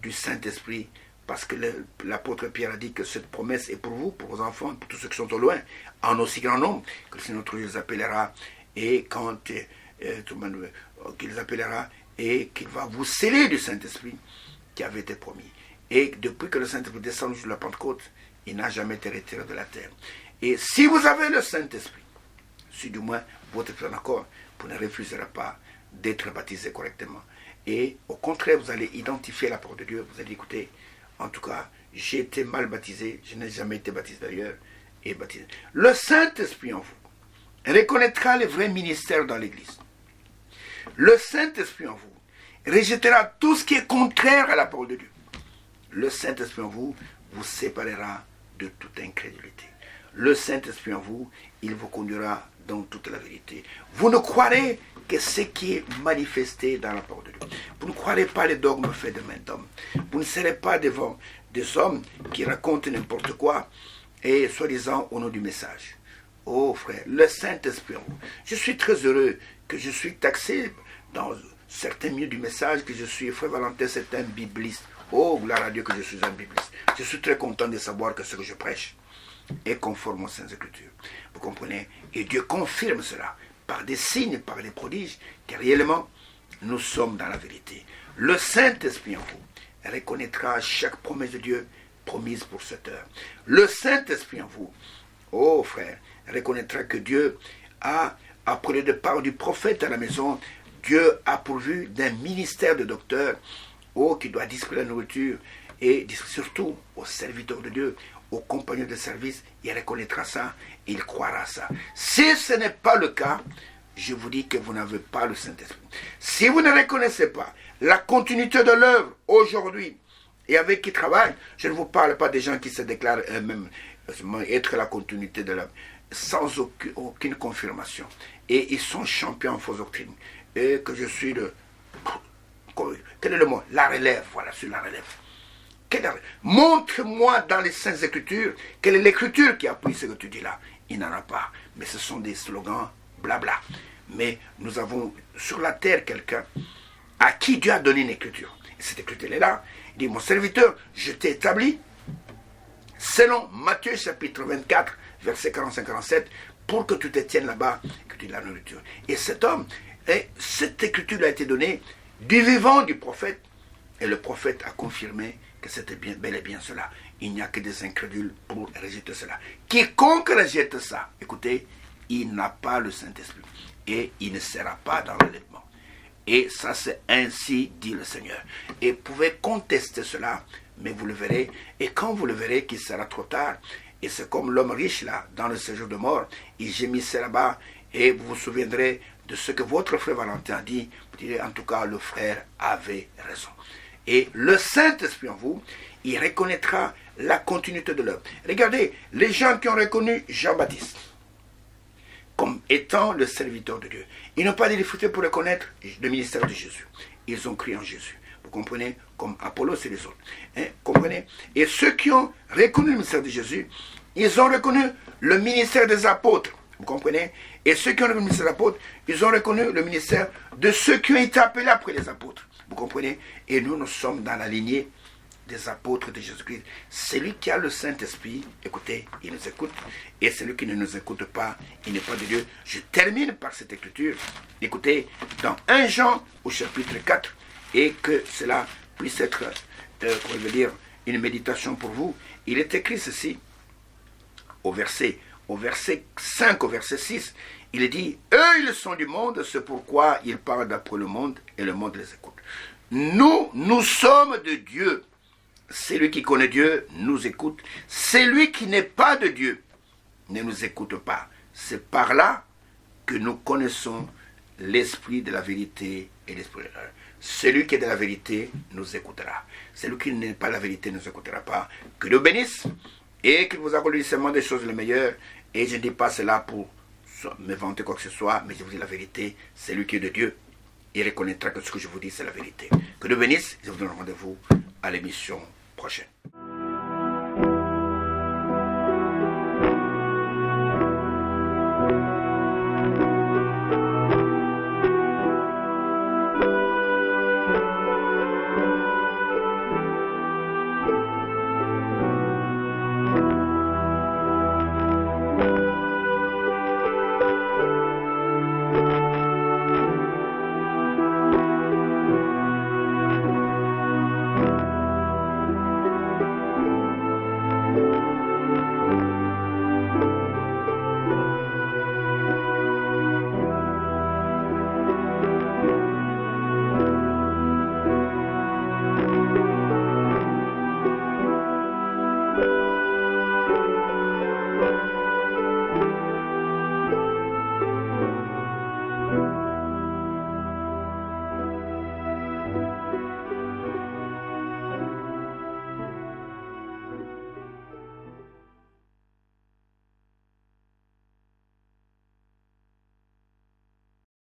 du Saint-Esprit, parce que l'apôtre Pierre a dit que cette promesse est pour vous, pour vos enfants, pour tous ceux qui sont au loin, en aussi grand nombre, que le Seigneur notre Dieu les appellera, et quand qu'il les appellera, et qu'il va vous sceller du Saint-Esprit qui avait été promis. Et depuis que le Saint-Esprit descend sur la Pentecôte, il n'a jamais été retiré de la terre. Et si vous avez le Saint-Esprit, si du moins votre frère d'accord, vous ne refuserez pas d'être baptisé correctement. Et au contraire, vous allez identifier la parole de Dieu, vous allez écouter, en tout cas, j'ai été mal baptisé, je n'ai jamais été baptisé d'ailleurs, et baptisé. Le Saint-Esprit en vous reconnaîtra les vrais ministères dans l'Église. Le Saint-Esprit en vous rejettera tout ce qui est contraire à la parole de Dieu. Le Saint-Esprit en vous vous séparera de toute incrédulité. Le Saint-Esprit en vous, il vous conduira dans toute la vérité. Vous ne croirez que ce qui est manifesté dans la parole de Dieu. Vous ne croirez pas les dogmes faits de main d'homme. Vous ne serez pas devant des hommes qui racontent n'importe quoi et soi-disant au nom du message. Oh frère, le Saint-Esprit en vous. Je suis très heureux que je suis taxé dans certains milieux du message, que je suis, frère Valentin, c'est un bibliste. Oh, gloire à Dieu que je suis un bibliste. Je suis très content de savoir que ce que je prêche est conforme aux Saintes Écritures. Vous comprenez? Et Dieu confirme cela par des signes, par des prodiges, que réellement, nous sommes dans la vérité. Le Saint-Esprit en vous reconnaîtra chaque promesse de Dieu promise pour cette heure. Le Saint-Esprit en vous, oh frère, reconnaîtra que Dieu a, après le départ du prophète à la maison, Dieu a pourvu d'un ministère de docteur, oh, qui doit distribuer la nourriture, et surtout aux serviteurs de Dieu, aux compagnons de service, il reconnaîtra ça, il croira ça. Si ce n'est pas le cas, je vous dis que vous n'avez pas le Saint-Esprit. Si vous ne reconnaissez pas la continuité de l'œuvre aujourd'hui, et avec qui travaillent, je ne vous parle pas des gens qui se déclarent eux-mêmes être la continuité de l'œuvre, sans aucune confirmation. Et ils sont champions en fausse doctrine. Et que je suis le... Quel est le mot? La relève, voilà, sur la relève. Montre-moi dans les Saintes Écritures quelle est l'écriture qui appuie ce que tu dis là. Il n'en a pas. Mais ce sont des slogans blabla. Mais nous avons sur la terre quelqu'un à qui Dieu a donné une écriture. Et cette écriture est là. Il dit, mon serviteur, je t'ai établi selon Matthieu chapitre 24, verset 45-47, pour que tu te tiennes là-bas, que tu aies la nourriture. Et cet homme, cette écriture a été donnée du vivant du prophète. Et le prophète a confirmé que c'était bien, bel et bien cela. Il n'y a que des incrédules pour rejeter cela. Quiconque rejette ça, écoutez, il n'a pas le Saint-Esprit. Et il ne sera pas dans l'enlèvement. Et ça, c'est ainsi dit le Seigneur. Et vous pouvez contester cela, mais vous le verrez. Et quand vous le verrez, qu'il sera trop tard. Et c'est comme l'homme riche là, dans le séjour de mort. Il gémissait là-bas. Et vous vous souviendrez de ce que votre frère Valentin a dit. Vous direz, en tout cas, le frère avait raison. Et le Saint-Esprit en vous, il reconnaîtra la continuité de l'œuvre. Regardez, les gens qui ont reconnu Jean-Baptiste comme étant le serviteur de Dieu, ils n'ont pas de difficulté pour reconnaître le ministère de Jésus. Ils ont cru en Jésus. Vous comprenez? Comme Apollos et les autres. Comprenez? Et ceux qui ont reconnu le ministère de Jésus, ils ont reconnu le ministère des apôtres. Vous comprenez? Et ceux qui ont reconnu le ministère des apôtres, ils ont reconnu le ministère de ceux qui ont été appelés après les apôtres. Vous comprenez? Et nous, nous sommes dans la lignée des apôtres de Jésus-Christ. Celui qui a le Saint-Esprit, écoutez, il nous écoute. Et celui qui ne nous écoute pas, il n'est pas de Dieu. Je termine par cette écriture. Écoutez, dans 1 Jean au chapitre 4, et que cela puisse être, une méditation pour vous, il est écrit ceci, au verset 5, au verset 6, il est dit, eux, ils sont du monde, c'est pourquoi ils parlent d'après le monde, et le monde les écoute. Nous sommes de Dieu. Celui qui connaît Dieu nous écoute. Celui qui n'est pas de Dieu ne nous écoute pas. C'est par là que nous connaissons l'esprit de la vérité et l'esprit de l'erreur. Celui qui est de la vérité nous écoutera. Celui qui n'est pas de la vérité ne nous écoutera pas. Que Dieu bénisse et qu'il vous accorde seulement des choses les meilleures. Et je ne dis pas cela pour me vanter quoi que ce soit, mais je vous dis la vérité. Celui qui est de Dieu, il reconnaîtra que ce que je vous dis, c'est la vérité. Que Dieu bénisse. Je vous donne rendez-vous à l'émission prochaine.